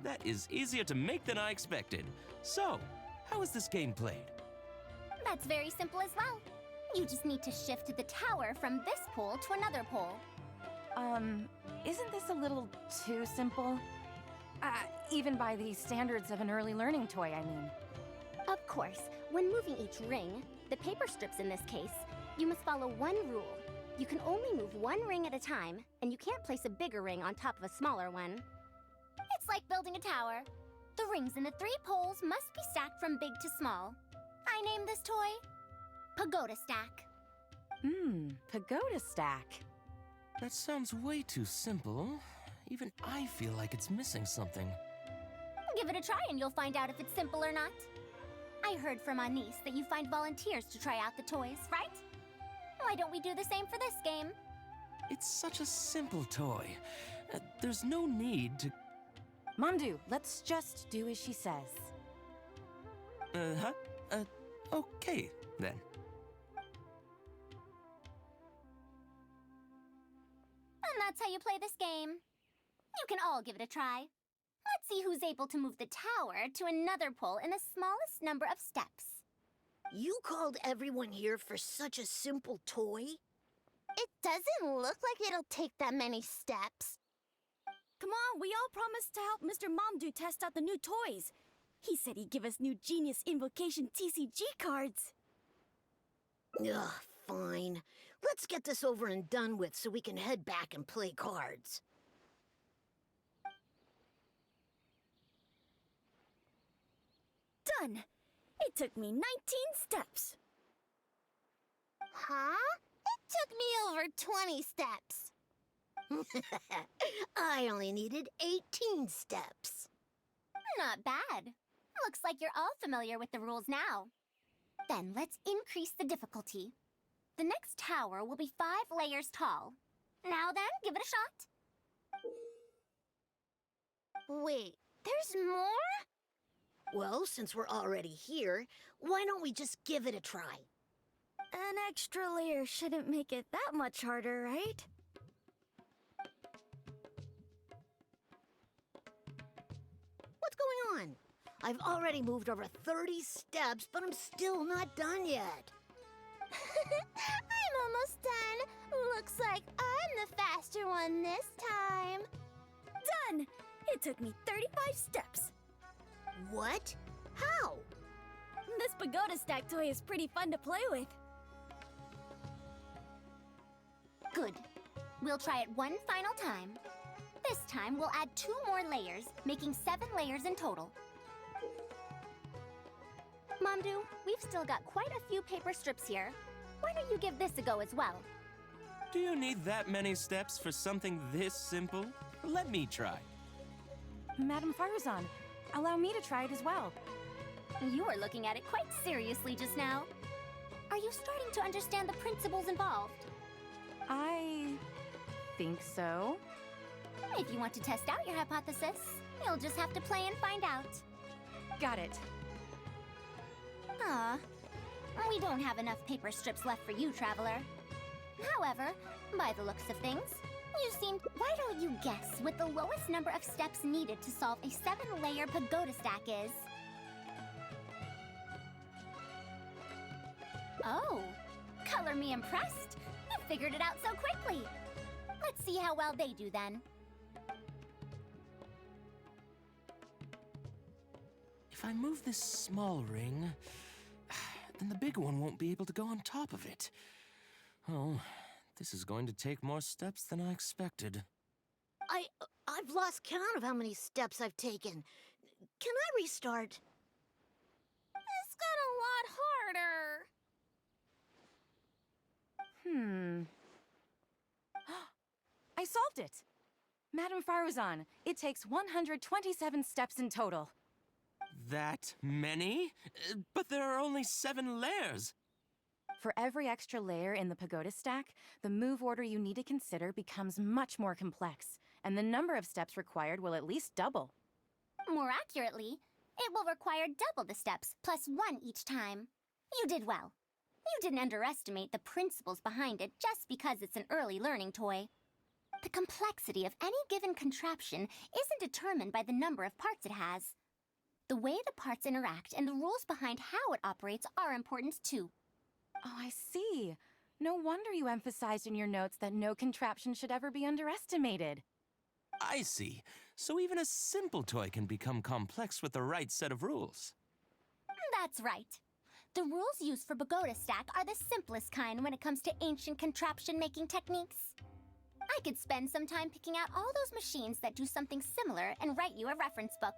that is easier to make than I expected. So, how is this game played? That's very simple as well. You just need to shift the tower from this pole to another pole. Isn't this a little too simple? Even by the standards of an early learning toy, I mean. Of course, when moving each ring, the paper strips in this case, you must follow one rule. You can only move one ring at a time, and you can't place a bigger ring on top of a smaller one. It's like building a tower. The rings in the 3 poles must be stacked from big to small. I named this toy Pagoda Stack. Pagoda stack. That sounds way too simple. Even I feel like it's missing something. Give it a try and you'll find out if it's simple or not. I heard from Anis that you find volunteers to try out the toys, right? Why don't we do the same for this game? It's such a simple toy. There's no need to... Mamdu, let's just do as she says. Okay, then. And that's how you play this game. You can all give it a try. Let's see who's able to move the tower to another pole in the smallest number of steps. You called everyone here for such a simple toy? It doesn't look like it'll take that many steps. Come on, we all promised to help Mr. Mamdu test out the new toys. He said he'd give us new Genius Invocation TCG cards. Ugh, fine. Let's get this over and done with so we can head back and play cards. Done! It took me 19 steps. Huh? It took me over 20 steps. I only needed 18 steps. Not bad. Looks like you're all familiar with the rules now. Then let's increase the difficulty. The next tower will be 5 layers tall. Now then, give it a shot. Wait, there's more? Well, since we're already here, why don't we just give it a try? An extra layer shouldn't make it that much harder, right? What's going on? I've already moved over 30 steps, but I'm still not done yet. I'm almost done. Looks like I'm the faster one this time. Done! It took me 35 steps. What? How? This pagoda stack toy is pretty fun to play with. Good. We'll try it one final time. This time, we'll add 2 more layers, making 7 layers in total. Mamdu, we've still got quite a few paper strips here. Why don't you give this a go as well? Do you need that many steps for something this simple? Let me try. Madam Faruzan, allow me to try it as well. You were looking at it quite seriously just now. Are you starting to understand the principles involved? I think so. If you want to test out your hypothesis, you'll just have to play and find out. Got it. We don't have enough paper strips left for you, Traveler. However, by the looks of things, you seem... Why don't you guess what the lowest number of steps needed to solve a 7-layer pagoda stack is? Oh, color me impressed. You figured it out so quickly. Let's see how well they do then. If I move this small ring, then the big one won't be able to go on top of it. Oh, this is going to take more steps than I expected. I've lost count of how many steps I've taken. Can I restart? This got a lot harder. I solved it! Madam Faruzan, it takes 127 steps in total. That many? But there are only 7 layers. For every extra layer in the pagoda stack, the move order you need to consider becomes much more complex, and the number of steps required will at least double. More accurately, it will require double the steps, plus 1 each time. You did well. You didn't underestimate the principles behind it just because it's an early learning toy. The complexity of any given contraption isn't determined by the number of parts it has. The way the parts interact and the rules behind how it operates are important too. Oh, I see. No wonder you emphasized in your notes that no contraption should ever be underestimated. I see. So even a simple toy can become complex with the right set of rules. That's right. The rules used for Pagoda Stack are the simplest kind when it comes to ancient contraption-making techniques. I could spend some time picking out all those machines that do something similar and write you a reference book.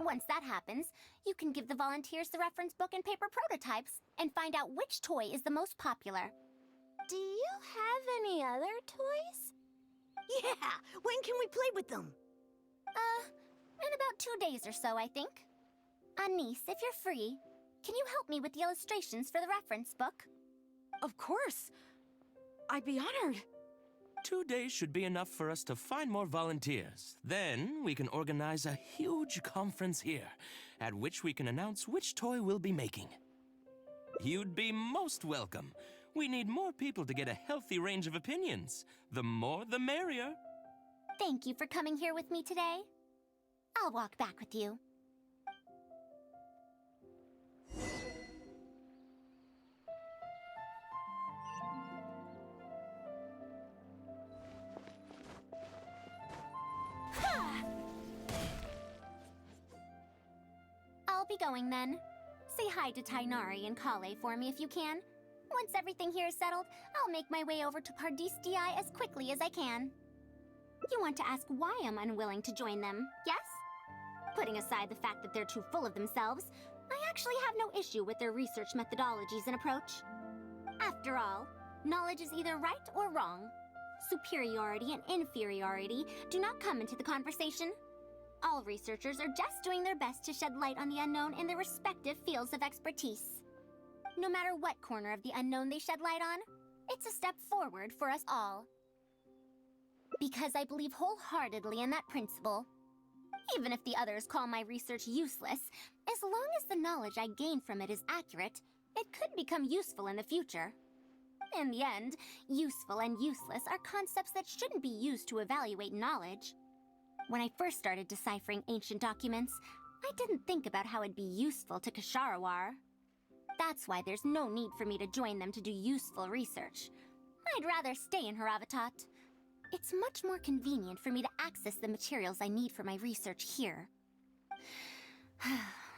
Once that happens, you can give the volunteers the reference book and paper prototypes and find out which toy is the most popular. Do you have any other toys? Yeah! When can we play with them? In about 2 days or so, I think. Anise, if you're free, can you help me with the illustrations for the reference book? Of course. I'd be honored. 2 days should be enough for us to find more volunteers. Then we can organize a huge conference here, at which we can announce which toy we'll be making. You'd be most welcome. We need more people to get a healthy range of opinions. The more, the merrier. Thank you for coming here with me today. I'll walk back with you. I'll be going then. Say hi to Tainari and Kale for me if you can. Once everything here is settled, I'll make my way over to Pardis DI as quickly as I can. You want to ask why I'm unwilling to join them, yes? Putting aside the fact that they're too full of themselves, I actually have no issue with their research methodologies and approach. After all, knowledge is either right or wrong. Superiority and inferiority do not come into the conversation. All researchers are just doing their best to shed light on the unknown in their respective fields of expertise. No matter what corner of the unknown they shed light on, it's a step forward for us all. Because I believe wholeheartedly in that principle. Even if the others call my research useless, as long as the knowledge I gain from it is accurate, it could become useful in the future. In the end, useful and useless are concepts that shouldn't be used to evaluate knowledge. When I first started deciphering ancient documents, I didn't think about how it'd be useful to Kasharawar. That's why there's no need for me to join them to do useful research. I'd rather stay in Haravatat. It's much more convenient for me to access the materials I need for my research here.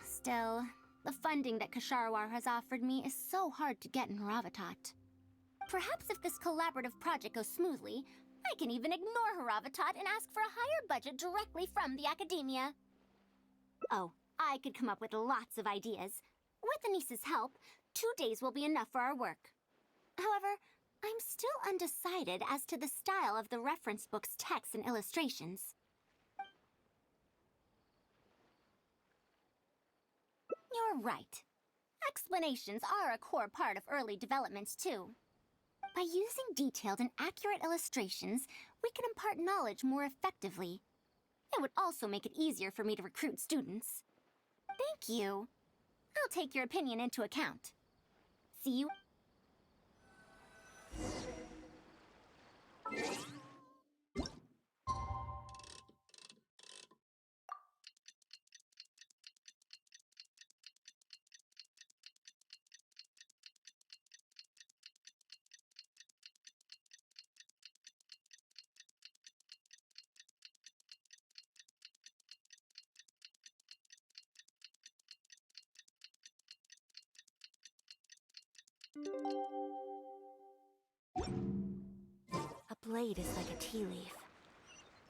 Still, the funding that Kasharawar has offered me is so hard to get in Haravatat. Perhaps if this collaborative project goes smoothly, I can even ignore Haravatat and ask for a higher budget directly from the academia. Oh, I could come up with lots of ideas. With Anise's help, 2 days will be enough for our work. However, I'm still undecided as to the style of the reference book's text and illustrations. You're right. Explanations are a core part of early developments, too. By using detailed and accurate illustrations, we can impart knowledge more effectively. It would also make it easier for me to recruit students. Thank you. I'll take your opinion into account. See you. A blade is like a tea leaf.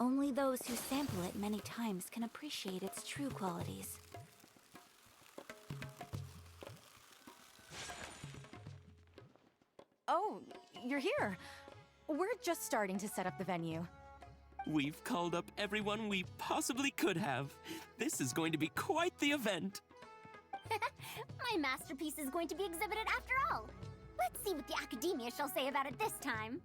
Only those who sample it many times can appreciate its true qualities. Oh, you're here. we're just starting to set up the venue. We've called up everyone we possibly could have. This is going to be quite the event. My masterpiece is going to be exhibited after all. Let's see what the Academia shall say about it this time.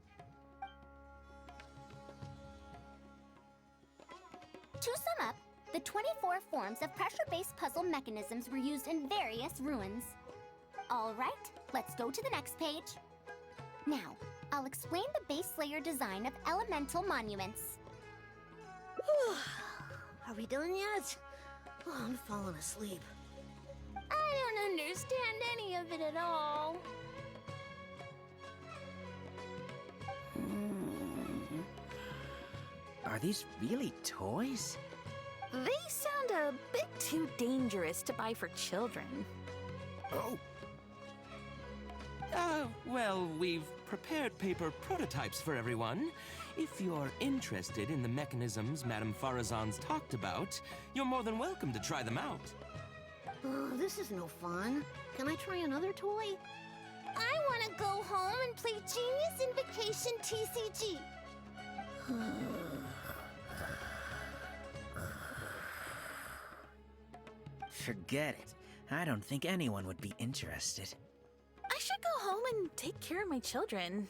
To sum up, the 24 forms of pressure-based puzzle mechanisms were used in various ruins. All right, let's go to the next page. Now, I'll explain the base layer design of elemental monuments. Are we done yet? Oh, I'm falling asleep. I don't understand any of it at all. Are these really toys? They sound a bit too dangerous to buy for children. Oh. Well, we've prepared paper prototypes for everyone. If you're interested in the mechanisms Madame Faruzan's talked about, you're more than welcome to try them out. Oh, this is no fun. Can I try another toy? I want to go home and play Genius Invocation TCG. Forget it. I don't think anyone would be interested. I should go home and take care of my children.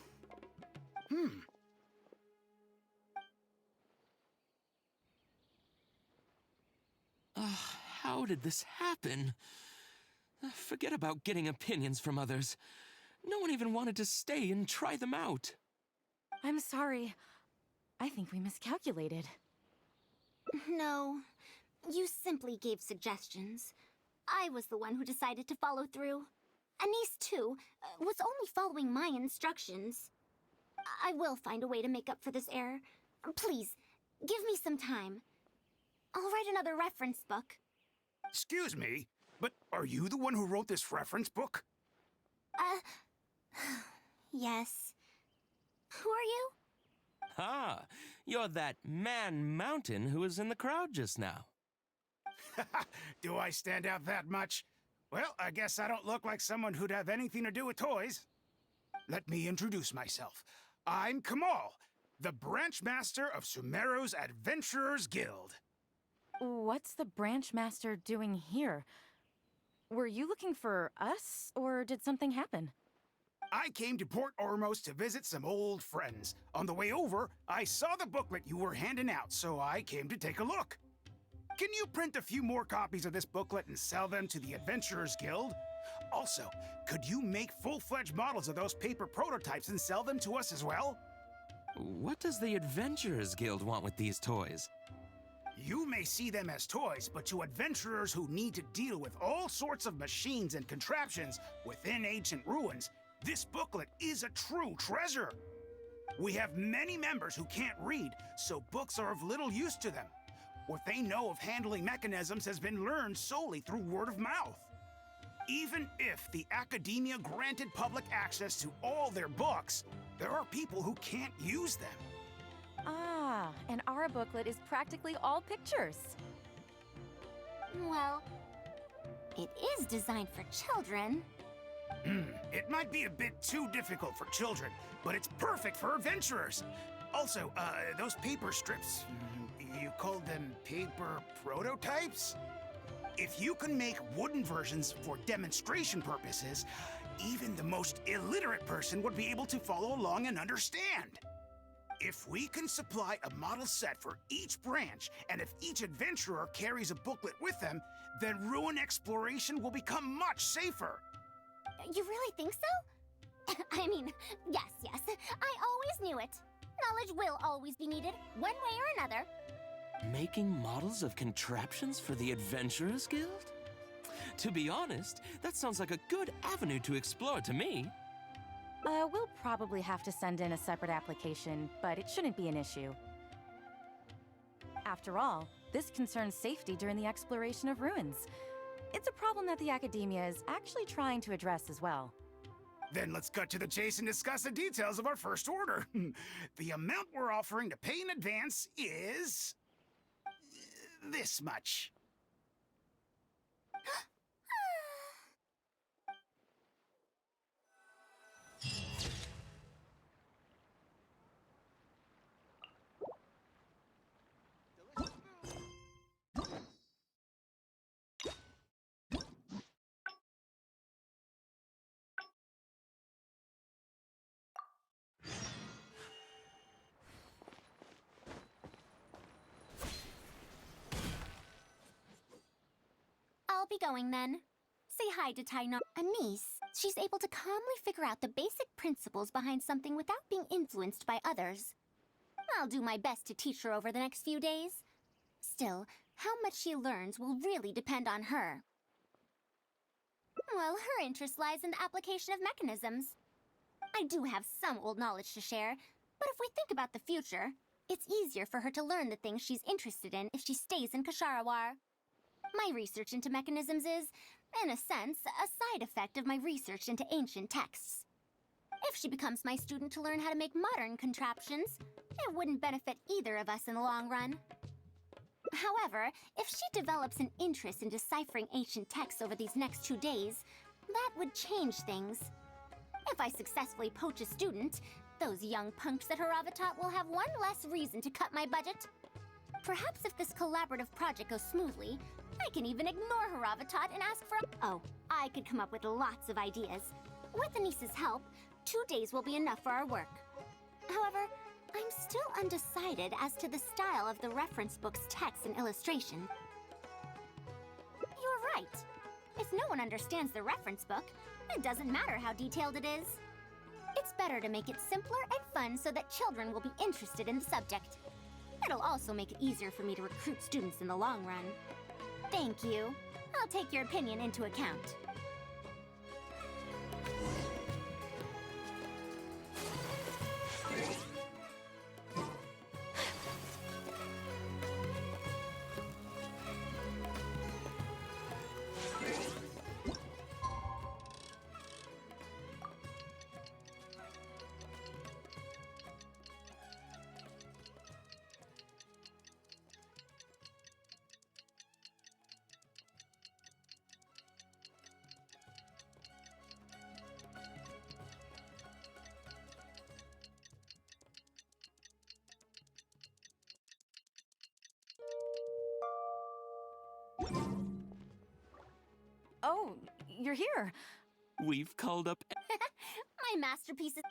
How did this happen? Forget about getting opinions from others. No one even wanted to stay and try them out. I'm sorry. I think we miscalculated. No, you simply gave suggestions. I was the one who decided to follow through. Anise, too, was only following my instructions. I will find a way to make up for this error. Please, give me some time. I'll write another reference book. Excuse me, but are you the one who wrote this reference book? Yes. Who are you? Ah, you're that man Mountain who was in the crowd just now. Do I stand out that much? Well, I guess I don't look like someone who'd have anything to do with toys. Let me introduce myself. I'm Kamal, the branch master of Sumeru's Adventurers Guild. What's the branch master doing here? Were you looking for us, or did something happen? I came to Port Ormos to visit some old friends. On the way over, I saw the booklet you were handing out, so I came to take a look. Can you print a few more copies of this booklet and sell them to the Adventurers Guild? Also, could you make full-fledged models of those paper prototypes and sell them to us as well? What does the Adventurers Guild want with these toys? You may see them as toys, but to adventurers who need to deal with all sorts of machines and contraptions within ancient ruins, this booklet is a true treasure. We have many members who can't read, so books are of little use to them. What they know of handling mechanisms has been learned solely through word of mouth. Even if the Academia granted public access to all their books, there are people who can't use them. Ah, and our booklet is practically all pictures. Well, it is designed for children. It might be a bit too difficult for children, but it's perfect for adventurers. Also, those paper strips, you called them paper prototypes? If you can make wooden versions for demonstration purposes, even the most illiterate person would be able to follow along and understand. If we can supply a model set for each branch, and if each adventurer carries a booklet with them, then ruin exploration will become much safer. You really think so? I mean, yes. I always knew it. Knowledge will always be needed, one way or another. Making models of contraptions for the Adventurers Guild? To be honest, that sounds like a good avenue to explore to me. We'll probably have to send in a separate application, but it shouldn't be an issue. After all, this concerns safety during the exploration of ruins. It's a problem that the Academia is actually trying to address as well. Then let's cut to the chase and discuss the details of our first order. The amount we're offering to pay in advance is this much. be going then. Say hi to Taino. Anise, she's able to calmly figure out the basic principles behind something without being influenced by others. I'll do my best to teach her over the next few days. Still, how much she learns will really depend on her. Well, her interest lies in the application of mechanisms. I do have some old knowledge to share, but if we think about the future, it's easier for her to learn the things she's interested in if she stays in Kasharawar. My research into mechanisms is, in a sense, a side effect of my research into ancient texts. If she becomes my student to learn how to make modern contraptions, it wouldn't benefit either of us in the long run. However, if she develops an interest in deciphering ancient texts over these next 2 days, that would change things. If I successfully poach a student, those young punks at Haravatat will have one less reason to cut my budget. Perhaps if this collaborative project goes smoothly, I can even ignore Haravatat and ask for Oh, I could come up with lots of ideas. With Anise's help, 2 days will be enough for our work. However, I'm still undecided as to the style of the reference book's text and illustration. You're right. If no one understands the reference book, it doesn't matter how detailed it is. It's better to make it simpler and fun so that children will be interested in the subject. It'll also make it easier for me to recruit students in the long run. Thank you. I'll take your opinion into account. Oh, you're here. We've called up. My masterpieces.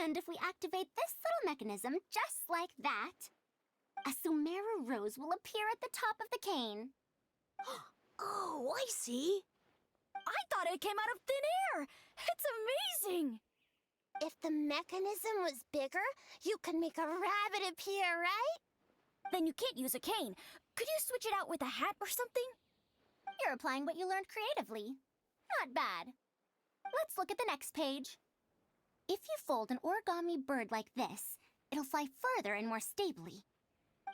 And if we activate this little mechanism just like that, a Sumeru rose will appear at the top of the cane. Oh, I see. I thought it came out of thin air! It's amazing! If the mechanism was bigger, you could make a rabbit appear, right? Then you can't use a cane. Could you switch it out with a hat or something? You're applying what you learned creatively. Not bad. Let's look at the next page. If you fold an origami bird like this, it'll fly further and more stably.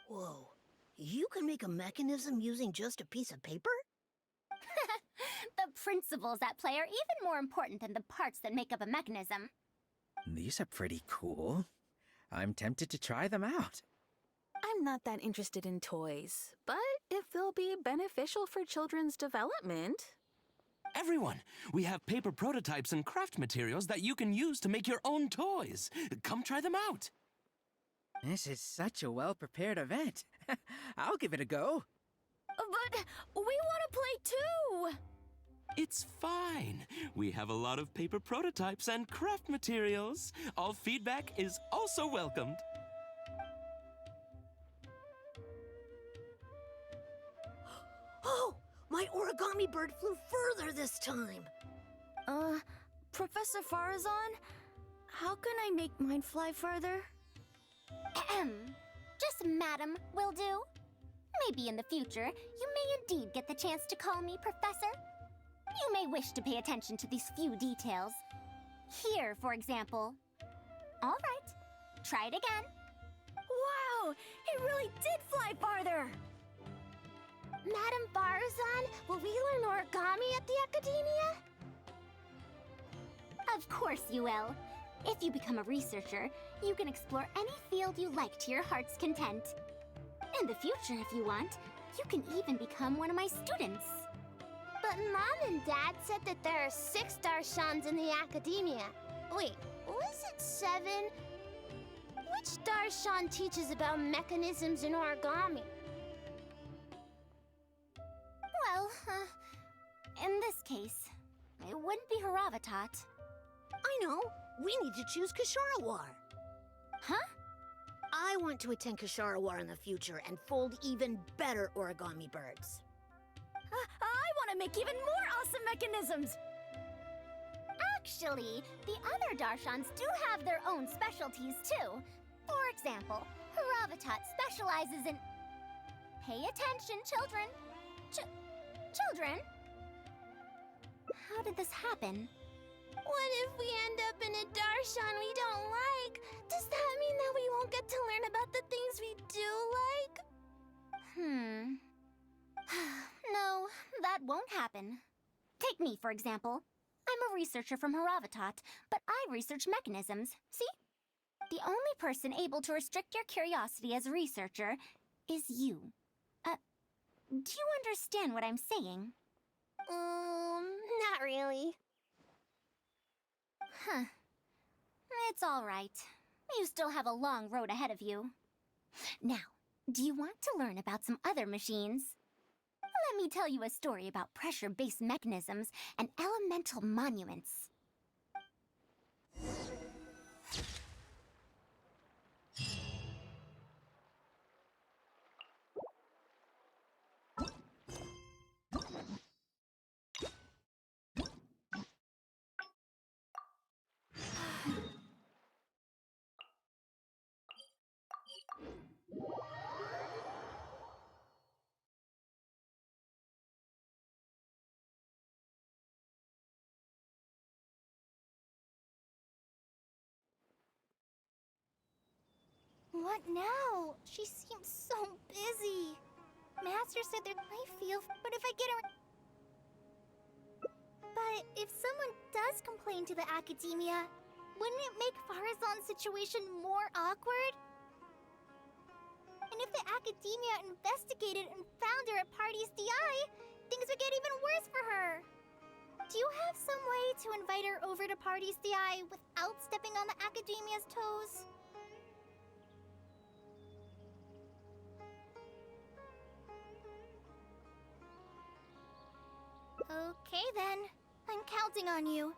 Whoa. You can make a mechanism using just a piece of paper? The principles at play are even more important than the parts that make up a mechanism. These are pretty cool. I'm tempted to try them out. I'm not that interested in toys, but if they'll be beneficial for children's development... Everyone, we have paper prototypes and craft materials that you can use to make your own toys. Come try them out. This is such a well-prepared event. I'll give it a go. But we want to play too! It's fine. We have a lot of paper prototypes and craft materials. All feedback is also welcomed. Oh, my origami bird flew further this time. Professor Faruzan, how can I make mine fly further? Just madam will do. Maybe in the future, you may indeed get the chance to call me Professor. You may wish to pay attention to these few details. Here, for example. All right, try it again. Wow, it really did fly farther! Madam Faruzan, will we learn origami at the Academia? Of course you will. If you become a researcher, you can explore any field you like to your heart's content. In the future, if you want, you can even become one of my students. But Mom and Dad said that there are 6 Darshans in the Academia. Wait, was it 7? Which Darshan teaches about mechanisms in origami? Well, in this case, it wouldn't be want to attend Kashara in the future and fold even better origami birds. I want to make even more awesome mechanisms! Actually, the other Darshans do have their own specialties too. For example, Haravatat specializes in... Pay attention, children. Children? How did this happen? What if we end up in a Darshan we don't like? Does that mean that we won't get to learn about the things we do like? No, that won't happen. Take me, for example. I'm a researcher from Haravatat, but I research mechanisms. See? The only person able to restrict your curiosity as a researcher is you. Do you understand what I'm saying? Not really. Huh. It's all right. You still have a long road ahead of you. Now, do you want to learn about some other machines? Let me tell you a story about pressure-based mechanisms and elemental monuments. What now? She seems so busy. Master said there might feel, but if I get her... But if someone does complain to the academia, wouldn't it make Faruzan's situation more awkward? And if the academia investigated and found her at Party's DI, things would get even worse for her. Do you have some way to invite her over to Party's DI without stepping on the academia's toes? Okay then. I'm counting on you.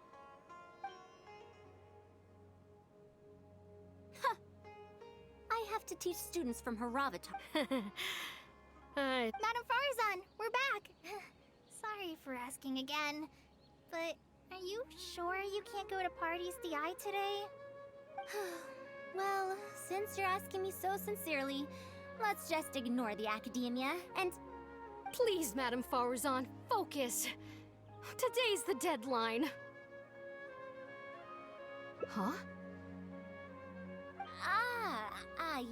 Huh. I have to teach students from Haravatat. Madam Faruzan, we're back. Sorry for asking again, but are you sure you can't go to Party's DI today? Well, since you're asking me so sincerely, let's just ignore the academia and... Please, Madam Faruzan, focus. Today's the deadline. Huh?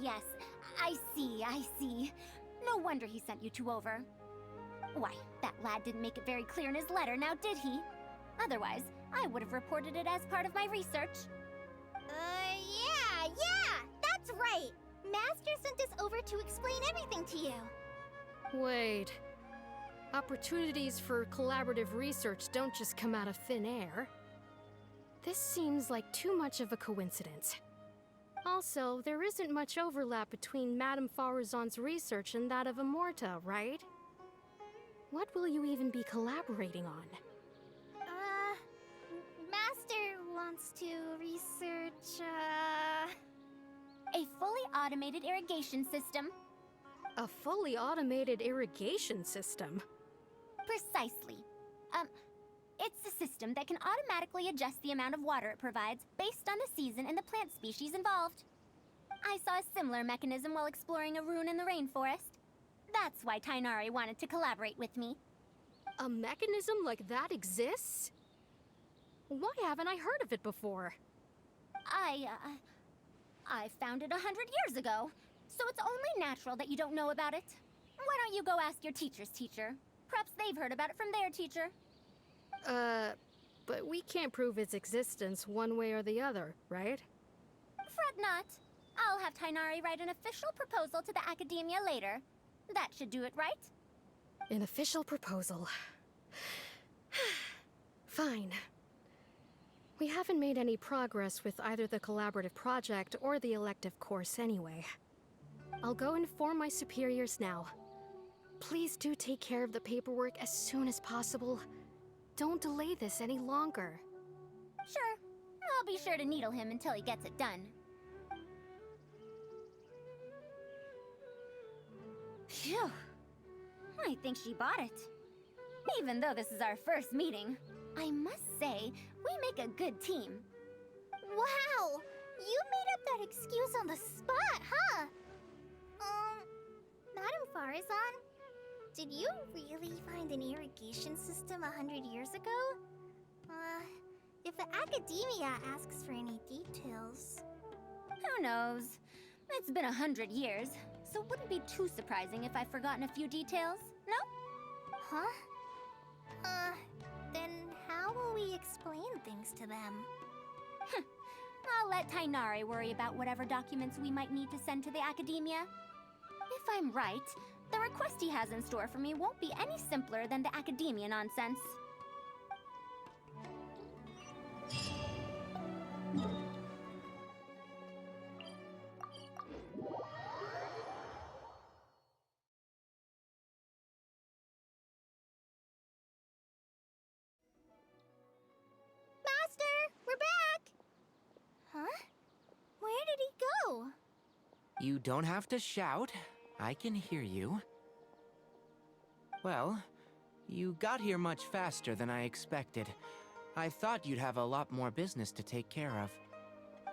Yes. I see. No wonder he sent you two over. Why, that lad didn't make it very clear in his letter, now did he? Otherwise, I would have reported it as part of my research. Yeah, that's right. Master sent us over to explain everything to you. Wait. Opportunities for collaborative research don't just come out of thin air. This seems like too much of a coincidence. Also, there isn't much overlap between Madame Faruzan's research and that of Amorta, right? What will you even be collaborating on? Master wants to research, a fully automated irrigation system. A fully automated irrigation system? Precisely. It's a system that can automatically adjust the amount of water it provides based on the season and the plant species involved. I saw a similar mechanism while exploring a rune in the rainforest. That's why Tainari wanted to collaborate with me. A mechanism like that exists? Why haven't I heard of it before? I found it 100 years ago, so it's only natural that you don't know about it. Why don't you go ask your teacher's teacher? Perhaps they've heard about it from their teacher. But we can't prove its existence one way or the other, right? Fret not. I'll have Tainari write an official proposal to the academia later. That should do it, right? An official proposal. Fine. We haven't made any progress with either the collaborative project or the elective course anyway. I'll go inform my superiors now. Please do take care of the paperwork as soon as possible. Don't delay this any longer. Sure. I'll be sure to needle him until he gets it done. Phew. I think she bought it. Even though this is our first meeting, I must say, we make a good team. Wow! You made up that excuse on the spot, huh? Madam Farazan, did you really find an irrigation system 100 years ago? If the academia asks for any details... Who knows? It's been 100 years, so it wouldn't be too surprising if I've forgotten a few details, no? Huh? Then how will we explain things to them? I'll let Tainari worry about whatever documents we might need to send to the academia. If I'm right, the request he has in store for me won't be any simpler than the academia nonsense. Master, we're back! Huh? Where did he go? You don't have to shout. I can hear you. Well, you got here much faster than I expected. I thought you'd have a lot more business to take care of.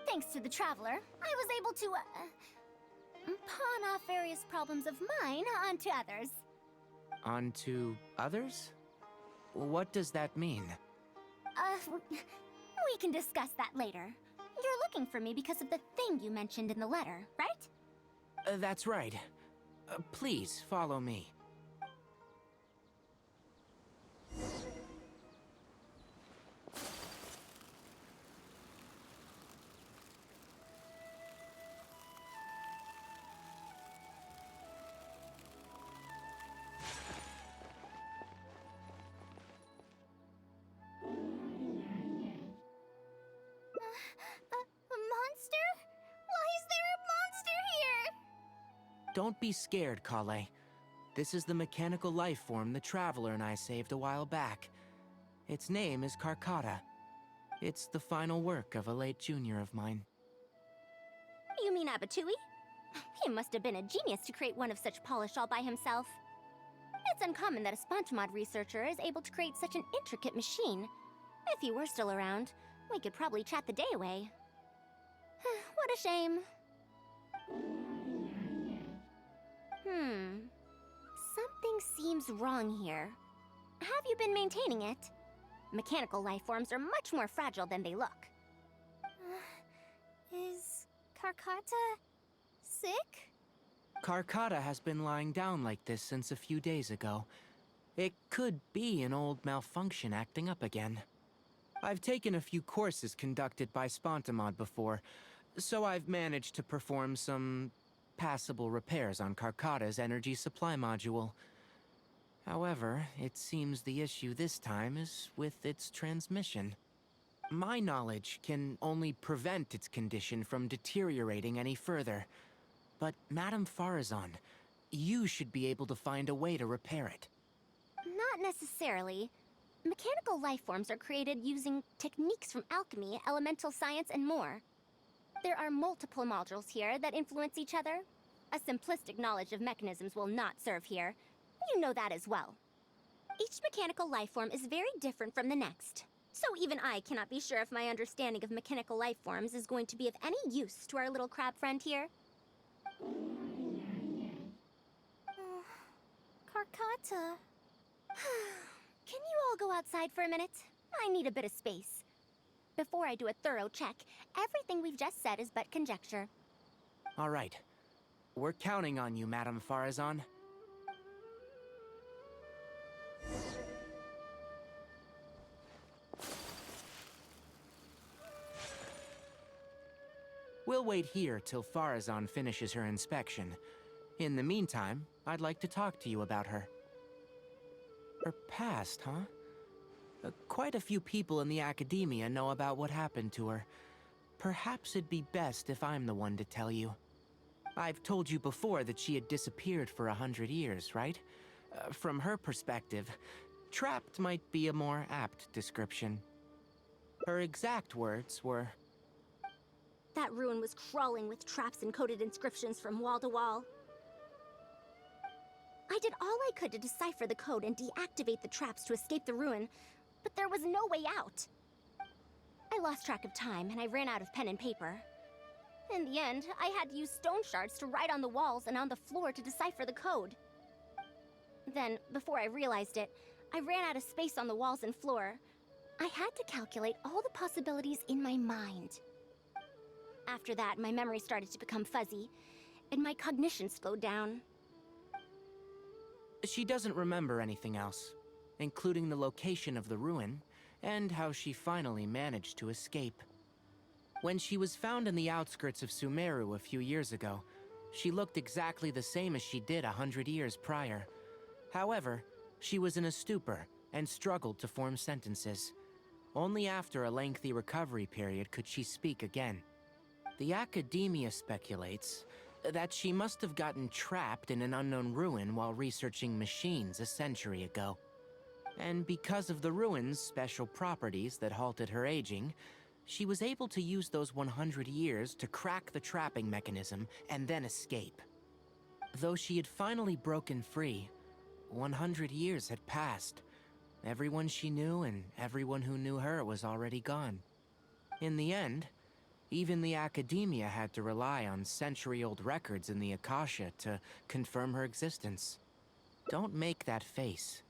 Thanks to the Traveler, I was able to, pawn off various problems of mine onto others. Onto others? What does that mean? We can discuss that later. You're looking for me because of the thing you mentioned in the letter, right? That's right. Please, follow me. A monster? Why is there a monster here? Don't be scared, Kale. This is the mechanical life form the Traveler and I saved a while back. Its name is Karkata. It's the final work of a late junior of mine. You mean Abatui? He must have been a genius to create one of such polish all by himself. It's uncommon that a Spontamod researcher is able to create such an intricate machine. If he were still around, we could probably chat the day away. What a shame. Something seems wrong here. Have you been maintaining it? Mechanical life forms are much more fragile than they look. Is Karkata sick? Karkata has been lying down like this since a few days ago. It could be an old malfunction acting up again. I've taken a few courses conducted by Spontamod before, so I've managed to perform some passable repairs on Karkata's energy supply module. However, it seems the issue this time is with its transmission. My knowledge can only prevent its condition from deteriorating any further. But Madame Farazan, you should be able to find a way to repair it. Not necessarily. Mechanical life forms are created using techniques from alchemy, elemental science, and more. There are multiple modules here that influence each other. A simplistic knowledge of mechanisms will not serve here. You know that as well. Each mechanical life form is very different from the next. So even I cannot be sure if my understanding of mechanical life forms is going to be of any use to our little crab friend here. Karkata. Can you all go outside for a minute? I need a bit of space. Before I do a thorough check, everything we've just said is but conjecture. All right. We're counting on you, Madame Farazan. We'll wait here till Farazan finishes her inspection. In the meantime, I'd like to talk to you about her. Her past, huh? Quite a few people in the academia know about what happened to her. Perhaps it'd be best if I'm the one to tell you. I've told you before that she had disappeared for 100 years, right? From her perspective, trapped might be a more apt description. Her exact words were, that ruin was crawling with traps and coded inscriptions from wall to wall. I did all I could to decipher the code and deactivate the traps to escape the ruin, but there was no way out. I lost track of time, and I ran out of pen and paper. In the end, I had to use stone shards to write on the walls and on the floor to decipher the code. Then, before I realized it, I ran out of space on the walls and floor. I had to calculate all the possibilities in my mind. After that, my memory started to become fuzzy, and my cognition slowed down. She doesn't remember anything else, including the location of the ruin, and how she finally managed to escape. When she was found in the outskirts of Sumeru a few years ago, she looked exactly the same as she did 100 years prior. However, she was in a stupor and struggled to form sentences. Only after a lengthy recovery period could she speak again. The academia speculates that she must have gotten trapped in an unknown ruin while researching machines a century ago. And because of the ruin's special properties that halted her aging, she was able to use those 100 years to crack the trapping mechanism and then escape. Though she had finally broken free, 100 years had passed. Everyone she knew and everyone who knew her was already gone. In the end, even the academia had to rely on century-old records in the Akasha to confirm her existence. Don't make that face.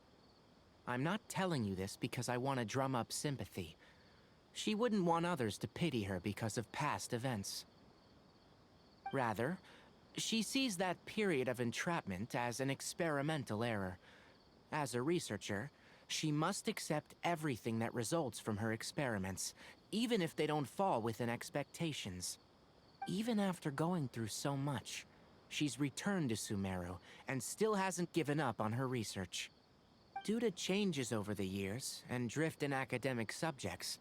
I'm not telling you this because I want to drum up sympathy. She wouldn't want others to pity her because of past events. Rather, she sees that period of entrapment as an experimental error. As a researcher, she must accept everything that results from her experiments, even if they don't fall within expectations. Even after going through so much, she's returned to Sumeru and still hasn't given up on her research. Due to changes over the years and drift in academic subjects,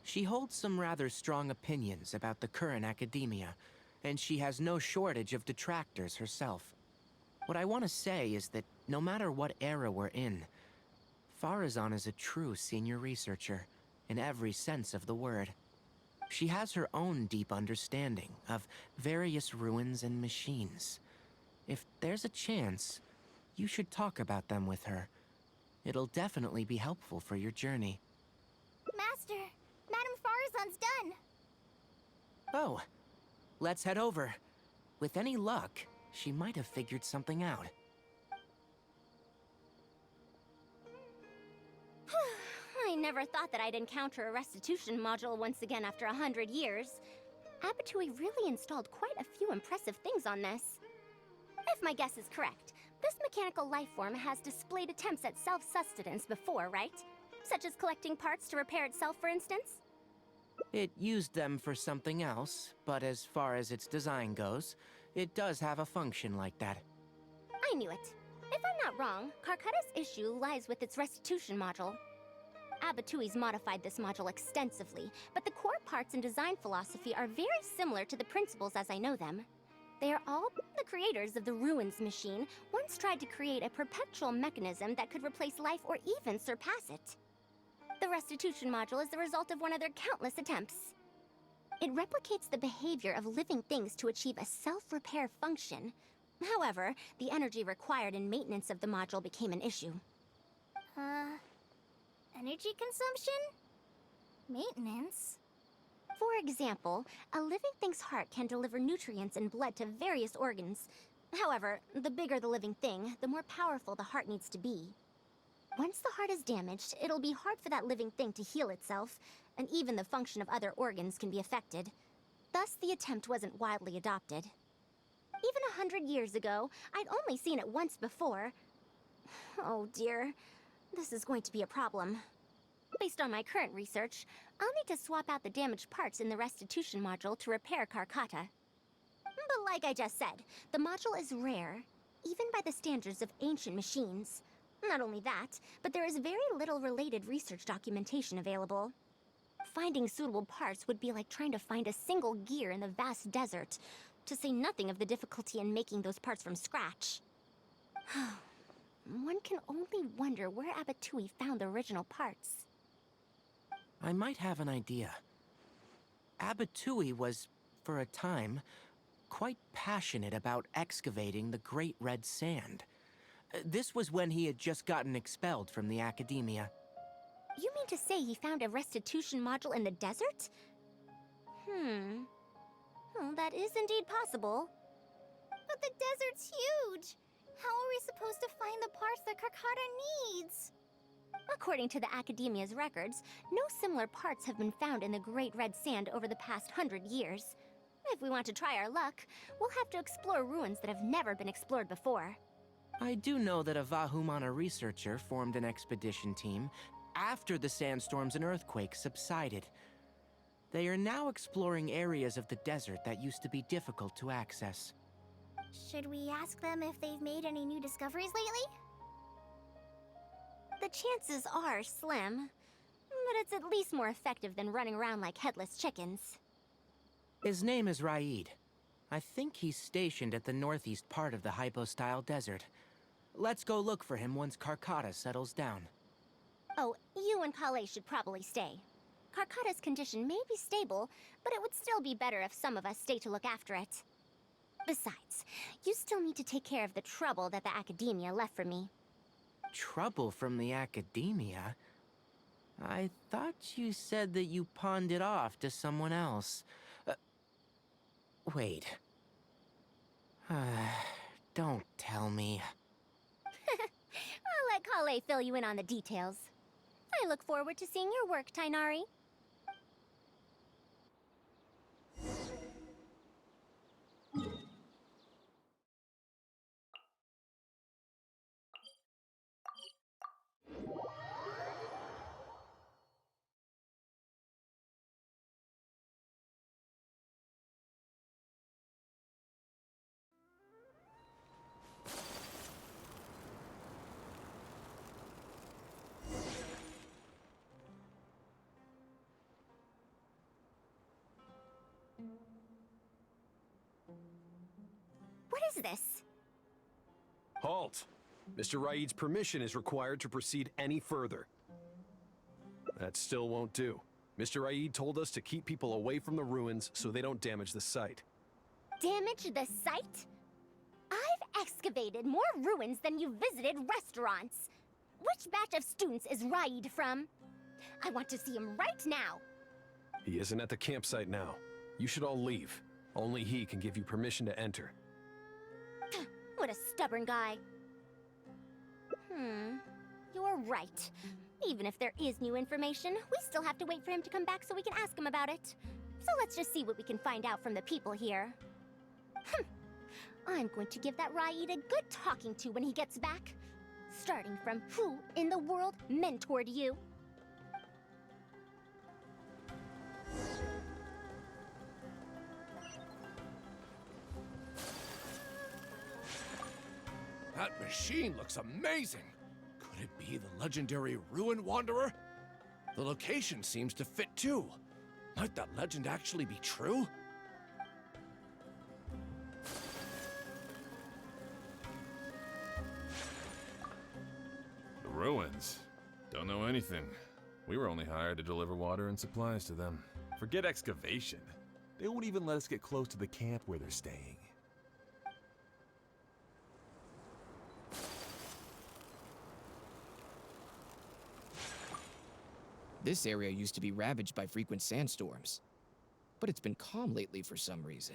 she holds some rather strong opinions about the current academia, and she has no shortage of detractors herself. What I want to say is that no matter what era we're in, Faruzan is a true senior researcher, in every sense of the word. She has her own deep understanding of various ruins and machines. If there's a chance, you should talk about them with her. It'll definitely be helpful for your journey. Master, Madame Faruzan's done. Oh, let's head over. With any luck, she might have figured something out. I never thought that I'd encounter a restitution module once again after 100 years. Abatui really installed quite a few impressive things on this. If my guess is correct, this mechanical life form has displayed attempts at self-sustenance before, right? Such as collecting parts to repair itself, for instance? It used them for something else, but as far as its design goes, it does have a function like that. I knew it. If I'm not wrong, Karkata's issue lies with its restitution module. Abatui's modified this module extensively, but the core parts and design philosophy are very similar to the principles as I know them. They are all the creators of the Ruins machine once tried to create a perpetual mechanism that could replace life or even surpass it. The restitution module is the result of one of their countless attempts. It replicates the behavior of living things to achieve a self-repair function. However, the energy required in maintenance of the module became an issue. Energy consumption? Maintenance? For example, a living thing's heart can deliver nutrients and blood to various organs. However, the bigger the living thing, the more powerful the heart needs to be. Once the heart is damaged, it'll be hard for that living thing to heal itself, and even the function of other organs can be affected. Thus, the attempt wasn't widely adopted. Even 100 years ago, I'd only seen it once before. Oh dear, this is going to be a problem. Based on my current research, I'll need to swap out the damaged parts in the restitution module to repair Karkata. But like I just said, the module is rare, even by the standards of ancient machines. Not only that, but there is very little related research documentation available. Finding suitable parts would be like trying to find a single gear in the vast desert, to say nothing of the difficulty in making those parts from scratch. One can only wonder where Abatui found the original parts. I might have an idea. Abatui was, for a time, quite passionate about excavating the Great Red Sand. This was when he had just gotten expelled from the academia. You mean to say he found a restitution module in the desert? Well, that is indeed possible. But the desert's huge. How are we supposed to find the parts that Karkata needs? According to the Academia's records, no similar parts have been found in the Great Red Sand over the past 100 years. If we want to try our luck, we'll have to explore ruins that have never been explored before. I do know that a Vahumana researcher formed an expedition team after the sandstorms and earthquakes subsided. They are now exploring areas of the desert that used to be difficult to access. Should we ask them if they've made any new discoveries lately? The chances are slim, but it's at least more effective than running around like headless chickens. His name is Raid. I think he's stationed at the northeast part of the Hypostyle Desert. Let's go look for him once Karkata settles down. Oh, you and Kale should probably stay. Karkata's condition may be stable, but it would still be better if some of us stay to look after it. Besides, you still need to take care of the trouble that the Academia left for me. Trouble from the Academia? I thought you said that you pawned it off to someone else. Wait. Don't tell me. I'll let Kale fill you in on the details. I look forward to seeing your work, Tainari. What is this? Halt! Mr. Raid's permission is required to proceed any further. That still won't do. Mr. Raid told us to keep people away from the ruins so they don't damage the site. Damage the site? I've excavated more ruins than you've visited restaurants. Which batch of students is Raid from? I want to see him right now. He isn't at the campsite now. You should all leave. Only he can give you permission to enter. What a stubborn guy. You're right. Even if there is new information, we still have to wait for him to come back so we can ask him about it. So let's just see what we can find out from the people here. I'm going to give that Raid a good talking to when he gets back. Starting from who in the world mentored you? That machine looks amazing! Could it be the legendary Ruin Wanderer? The location seems to fit too. Might that legend actually be true? The ruins? Don't know anything. We were only hired to deliver water and supplies to them. Forget excavation. They won't even let us get close to the camp where they're staying. This area used to be ravaged by frequent sandstorms, but it's been calm lately for some reason.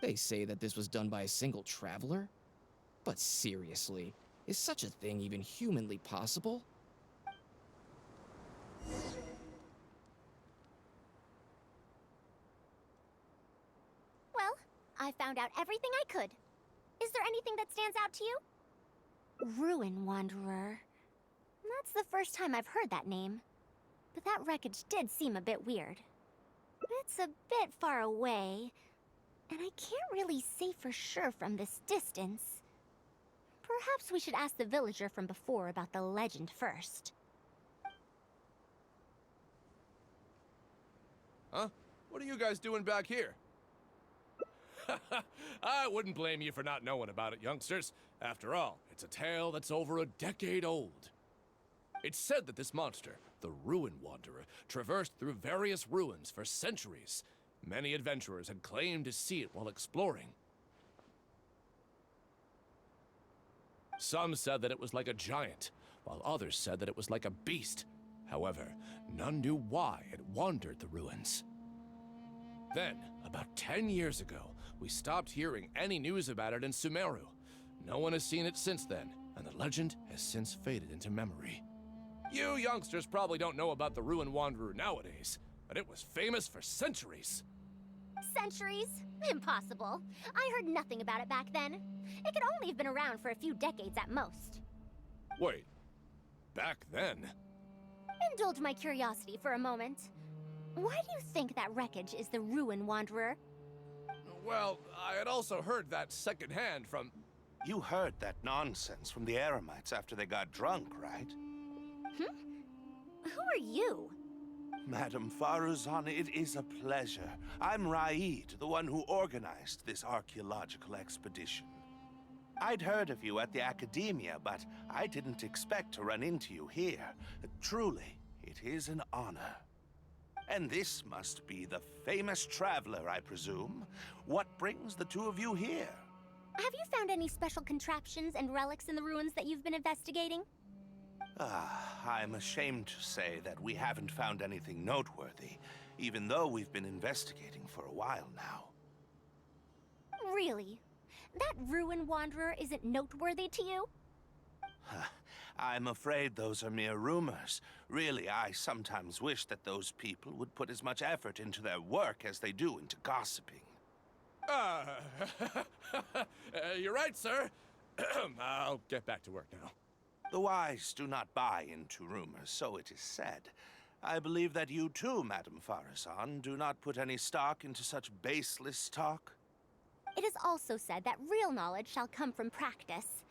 They say that this was done by a single traveler? But seriously, is such a thing even humanly possible? Well, I found out everything I could. Is there anything that stands out to you? Ruin Wanderer. That's the first time I've heard that name. But that wreckage did seem a bit weird. It's a bit far away, and I can't really say for sure from this distance. Perhaps we should ask the villager from before about the legend first. Huh? What are you guys doing back here? I wouldn't blame you for not knowing about it, youngsters. After all, it's a tale that's over a decade old. It's said that this monster, the Ruin Wanderer, traversed through various ruins for centuries. Many adventurers had claimed to see it while exploring. Some said that it was like a giant, while others said that it was like a beast. However, none knew why it wandered the ruins. Then, about 10 years ago, we stopped hearing any news about it in Sumeru. No one has seen it since then, and the legend has since faded into memory. You youngsters probably don't know about the Ruin Wanderer nowadays, but it was famous for centuries. Centuries? Impossible. I heard nothing about it back then. It could only have been around for a few decades at most. Wait, back then? Indulge my curiosity for a moment. Why do you think that wreckage is the Ruin Wanderer? Well, I had also heard that secondhand from... You heard that nonsense from the Eremites after they got drunk, right? Who are you? Madam Faruzan, it is a pleasure. I'm Raid, the one who organized this archaeological expedition. I'd heard of you at the Academia, but I didn't expect to run into you here. Truly, it is an honor. And this must be the famous traveler, I presume. What brings the two of you here? Have you found any special contraptions and relics in the ruins that you've been investigating? I'm ashamed to say that we haven't found anything noteworthy, even though we've been investigating for a while now. Really? That Ruin Wanderer isn't noteworthy to you? I'm afraid those are mere rumors. Really, I sometimes wish that those people would put as much effort into their work as they do into gossiping. You're right, sir. I'll get back to work now. The wise do not buy into rumors, so it is said. I believe that you too, Madam Faruzan, do not put any stock into such baseless talk. It is also said that real knowledge shall come from practice.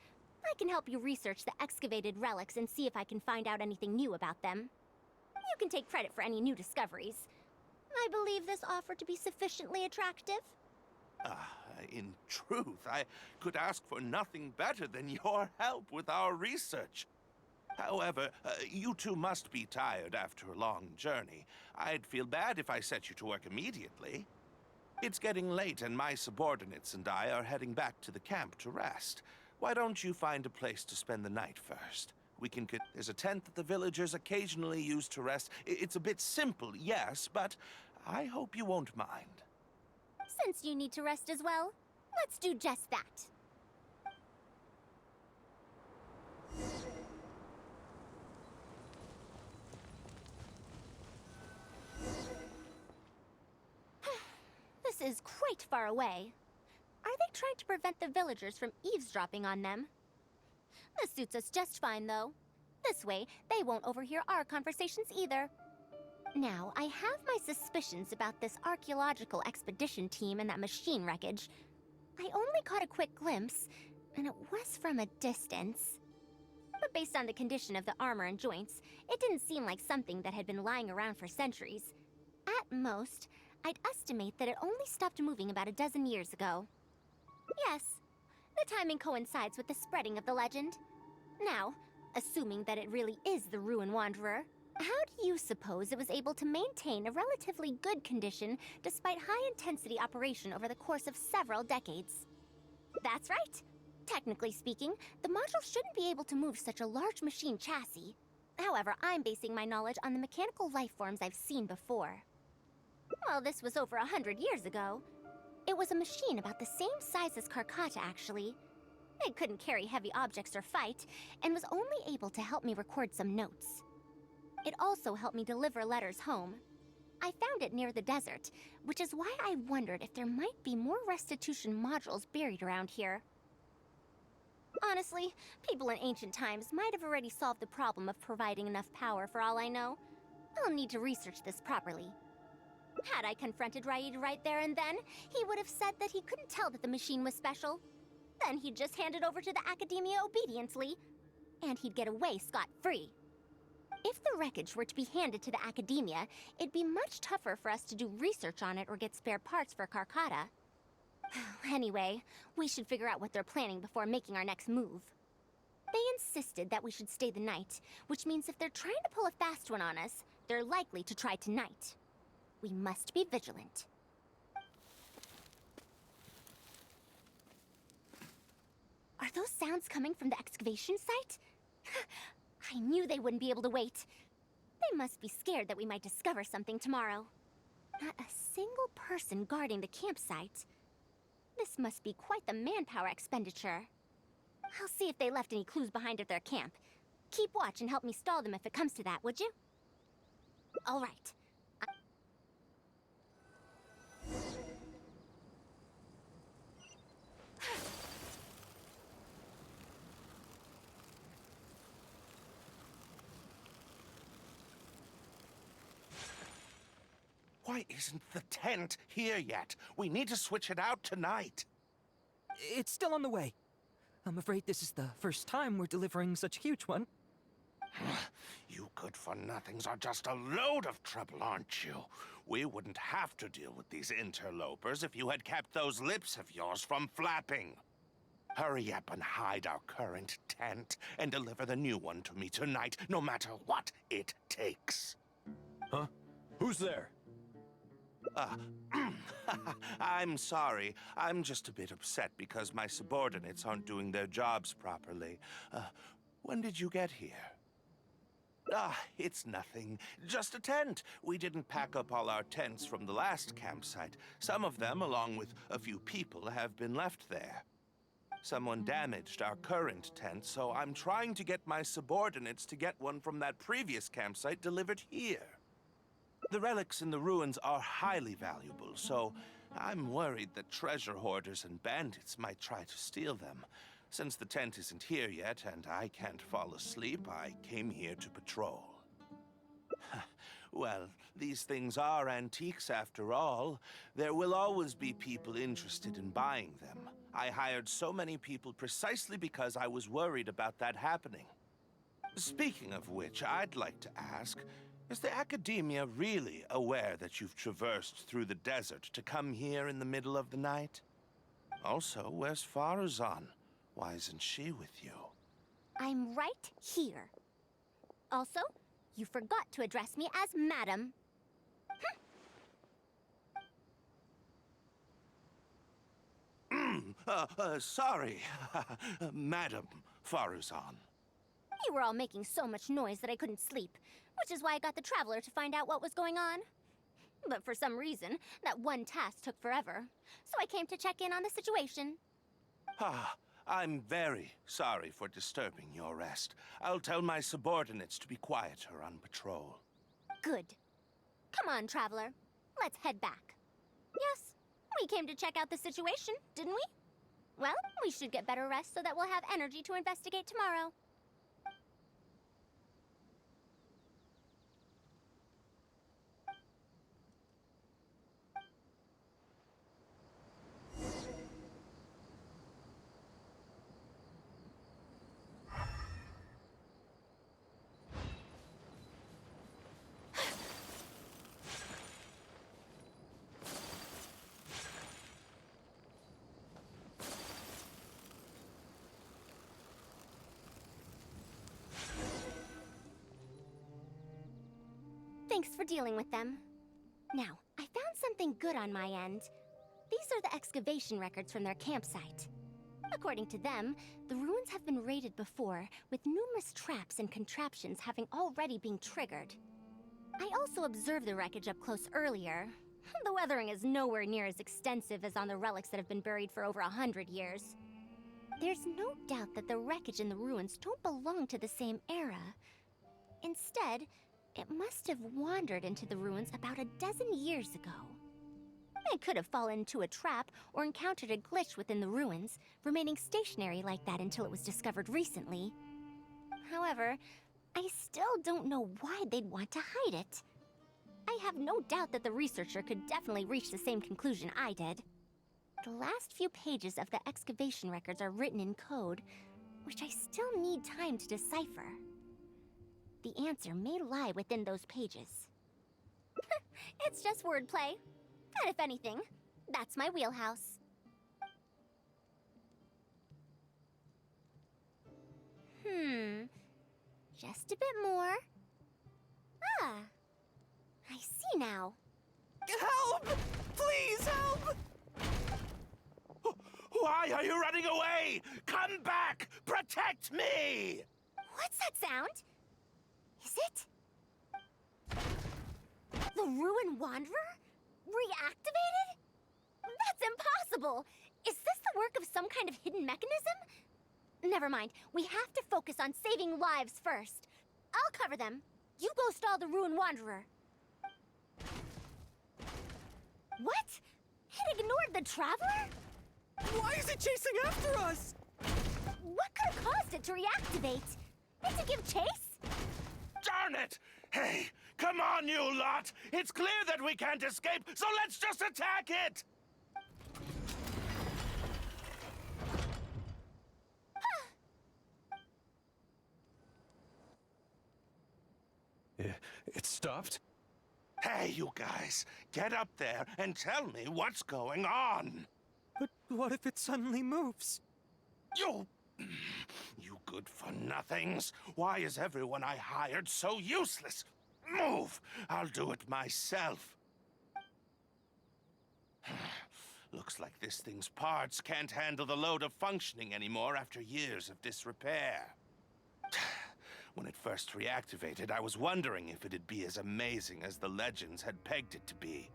I can help you research the excavated relics and see if I can find out anything new about them. You can take credit for any new discoveries. I believe this offer to be sufficiently attractive. In truth, I could ask for nothing better than your help with our research. However, you two must be tired after a long journey. I'd feel bad if I set you to work immediately. It's getting late and my subordinates and I are heading back to the camp to rest. Why don't you find a place to spend the night first? There's a tent that the villagers occasionally use to rest. It's a bit simple, yes, but I hope you won't mind. Since you need to rest as well, let's do just that. This is quite far away. Are they trying to prevent the villagers from eavesdropping on them? This suits us just fine, though. This way, they won't overhear our conversations either. Now, I have my suspicions about this archaeological expedition team and that machine wreckage. I only caught a quick glimpse, and it was from a distance. But based on the condition of the armor and joints, it didn't seem like something that had been lying around for centuries. At most, I'd estimate that it only stopped moving about a dozen years ago. Yes, the timing coincides with the spreading of the legend. Now, assuming that it really is the Ruin Wanderer, how do you suppose it was able to maintain a relatively good condition despite high-intensity operation over the course of several decades? That's right. Technically speaking, the module shouldn't be able to move such a large machine chassis. However, I'm basing my knowledge on the mechanical life forms I've seen before. Well, this was over 100 years ago. It was a machine about the same size as Karkata, actually. It couldn't carry heavy objects or fight, and was only able to help me record some notes. It also helped me deliver letters home. I found it near the desert, which is why I wondered if there might be more restitution modules buried around here. Honestly, people in ancient times might have already solved the problem of providing enough power for all I know. I'll need to research this properly. Had I confronted Raid right there and then, he would have said that he couldn't tell that the machine was special. Then he'd just hand it over to the Academia obediently, and he'd get away scot-free. If the wreckage were to be handed to the Academia, it'd be much tougher for us to do research on it or get spare parts for Karkata. Anyway, we should figure out what they're planning before making our next move. They insisted that we should stay the night, which means if they're trying to pull a fast one on us, they're likely to try tonight. We must be vigilant. Are Are those sounds coming from the excavation site? I knew they wouldn't be able to wait. They must be scared that we might discover something tomorrow. Not a single person guarding the campsite. This must be quite the manpower expenditure. I'll see if they left any clues behind at their camp. Keep watch and help me stall them if it comes to that, would you? All right. Why isn't the tent here yet? We need to switch it out tonight. It's still on the way. I'm afraid this is the first time we're delivering such a huge one. You good-for-nothings are just a load of trouble, aren't you? We wouldn't have to deal with these interlopers if you had kept those lips of yours from flapping. Hurry up and hide our current tent and deliver the new one to me tonight, no matter what it takes. Huh? Who's there? I'm sorry. I'm just a bit upset because my subordinates aren't doing their jobs properly. When did you get here? It's nothing. Just a tent. We didn't pack up all our tents from the last campsite. Some of them, along with a few people, have been left there. Someone damaged our current tent, so I'm trying to get my subordinates to get one from that previous campsite delivered here. The relics in the ruins are highly valuable, so I'm worried that treasure hoarders and bandits might try to steal them. Since the tent isn't here yet and I can't fall asleep, I came here to patrol. Well, these things are antiques after all. There will always be people interested in buying them. I hired so many people precisely because I was worried about that happening. Speaking of which, I'd like to ask, is the Academia really aware that you've traversed through the desert to come here in the middle of the night? Also, where's Faruzan? Why isn't she with you? I'm right here. Also, you forgot to address me as Madam. Sorry, Madam Faruzan. You were all making so much noise that I couldn't sleep, which is why I got the Traveler to find out what was going on. But for some reason, that one task took forever, so I came to check in on the situation. I'm very sorry for disturbing your rest. I'll tell my subordinates to be quieter on patrol. Good. Come on, Traveler. Let's head back. Yes, we came to check out the situation, didn't we? Well, we should get better rest so that we'll have energy to investigate tomorrow. Thanks for dealing with them. Now, I found something good on my end. These are the excavation records from their campsite. According to them, the ruins have been raided before, with numerous traps and contraptions having already been triggered. I also observed the wreckage up close earlier. The weathering is nowhere near as extensive as on the relics that have been buried for over 100 years. There's no doubt that the wreckage in the ruins don't belong to the same era. Instead, it must have wandered into the ruins about a dozen years ago. It could have fallen into a trap or encountered a glitch within the ruins, remaining stationary like that until it was discovered recently. However, I still don't know why they'd want to hide it. I have no doubt that the researcher could definitely reach the same conclusion I did. The last few pages of the excavation records are written in code, which I still need time to decipher. The answer may lie within those pages. It's just wordplay. And if anything, that's my wheelhouse. Just a bit more. I see now. Help! Please help! Why are you running away? Come back! Protect me! What's that sound? Is it? The Ruin Wanderer? Reactivated? That's impossible! Is this the work of some kind of hidden mechanism? Never mind. We have to focus on saving lives first. I'll cover them. You go stall the Ruin Wanderer. What? It ignored the Traveler? Why is it chasing after us? What could have caused it to reactivate? Did it give chase? Darn it! Hey, come on, you lot! It's clear that we can't escape, so let's just attack it! It stopped? Hey, you guys, get up there and tell me what's going on. But what if it suddenly moves? You good-for-nothings. Why is everyone I hired so useless? Move! I'll do it myself. Looks like this thing's parts can't handle the load of functioning anymore after years of disrepair. When it first reactivated, I was wondering if it'd be as amazing as the legends had pegged it to be.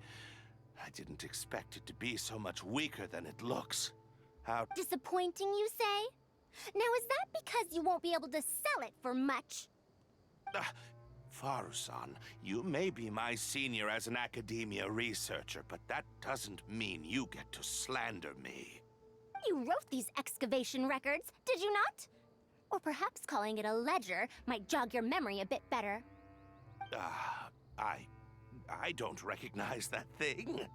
I didn't expect it to be so much weaker than it looks. How disappointing, you say? Now, is that because you won't be able to sell it for much? Faruzan, you may be my senior as an academia researcher, but that doesn't mean you get to slander me. You wrote these excavation records, did you not? Or perhaps calling it a ledger might jog your memory a bit better. I don't recognize that thing.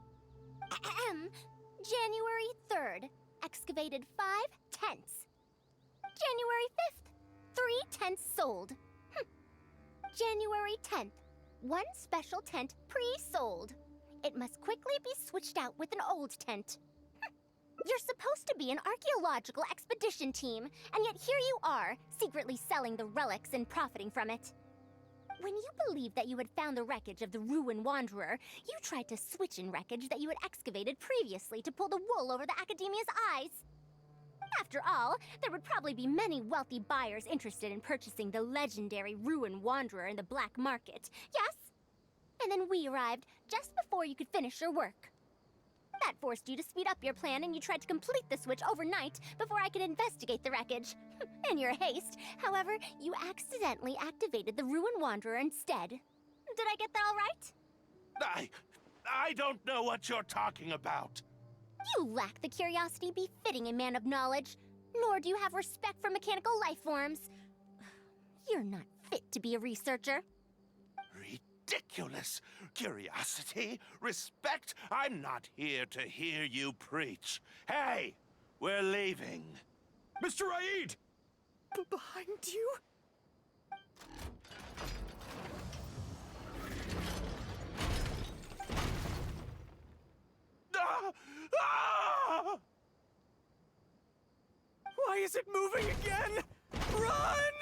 January 3rd, excavated 5 tents. January 5th, 3 tents sold. January 10th, 1 special tent pre-sold. It must quickly be switched out with an old tent. You're supposed to be an archaeological expedition team, and yet here you are, secretly selling the relics and profiting from it. When you believed that you had found the wreckage of the Ruin Wanderer, you tried to switch in wreckage that you had excavated previously to pull the wool over the Academia's eyes. After all, there would probably be many wealthy buyers interested in purchasing the legendary Ruin Wanderer in the black market, yes? And then we arrived just before you could finish your work. That forced you to speed up your plan, and you tried to complete the switch overnight before I could investigate the wreckage. In your haste, however, you accidentally activated the Ruin Wanderer instead. Did I get that all right? I don't know what you're talking about. You lack the curiosity befitting a man of knowledge, nor do you have respect for mechanical life forms. You're not fit to be a researcher. Ridiculous. Curiosity? Respect? I'm not here to hear you preach. Hey, we're leaving. Mr. Aid! Behind you? Why is it moving again? Run!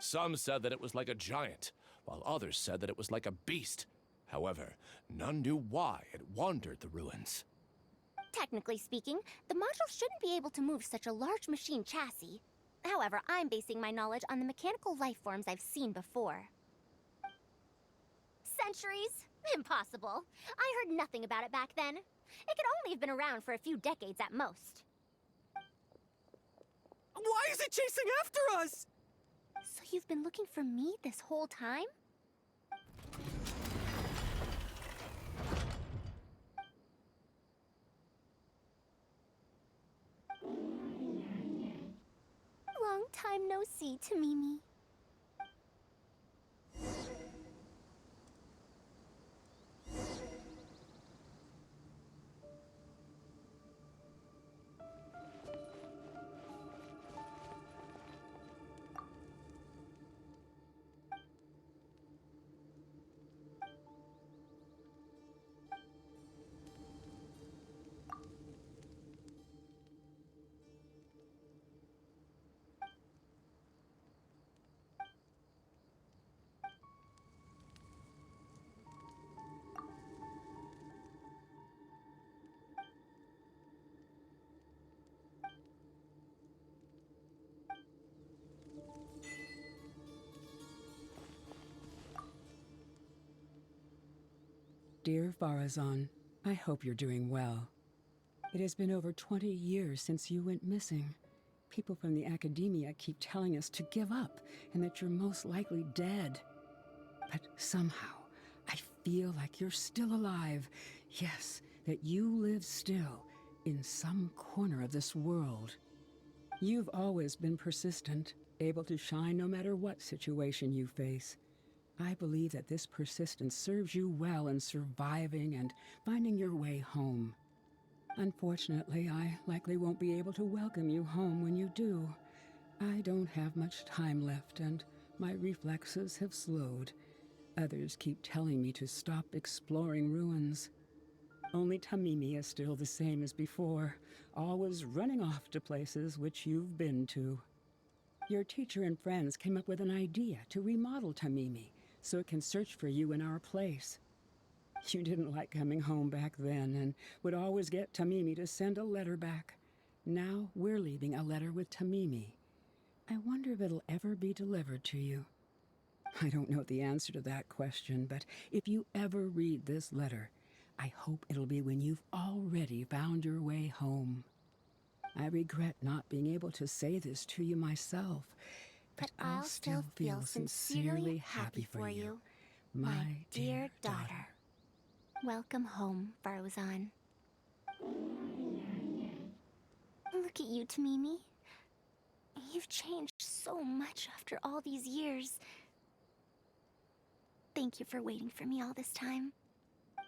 Some said that it was like a giant, while others said that it was like a beast. However, none knew why it wandered the ruins. Technically speaking, the module shouldn't be able to move such a large machine chassis. However, I'm basing my knowledge on the mechanical life forms I've seen before. Centuries? Impossible. I heard nothing about it back then. It could only have been around for a few decades at most. Why is it chasing after us? So you've been looking for me this whole time? Long time no see, Tamimi. Dear Farazan, I hope you're doing well. It has been over 20 years since you went missing. People from the academia keep telling us to give up and that you're most likely dead. But somehow, I feel like you're still alive. Yes, that you live still in some corner of this world. You've always been persistent, able to shine no matter what situation you face. I believe that this persistence serves you well in surviving and finding your way home. Unfortunately, I likely won't be able to welcome you home when you do. I don't have much time left, and my reflexes have slowed. Others keep telling me to stop exploring ruins. Only Tamimi is still the same as before, always running off to places which you've been to. Your teacher and friends came up with an idea to remodel Tamimi so it can search for you in our place. You didn't like coming home back then and would always get Tamimi to send a letter back. Now we're leaving a letter with Tamimi. I wonder if it'll ever be delivered to you. I don't know the answer to that question, but if you ever read this letter, I hope it'll be when you've already found your way home. I regret not being able to say this to you myself, but I'll still feel sincerely happy for you, my dear daughter. Welcome home, Faruzan. Look at you, Tamimi. You've changed so much after all these years. Thank you for waiting for me all this time.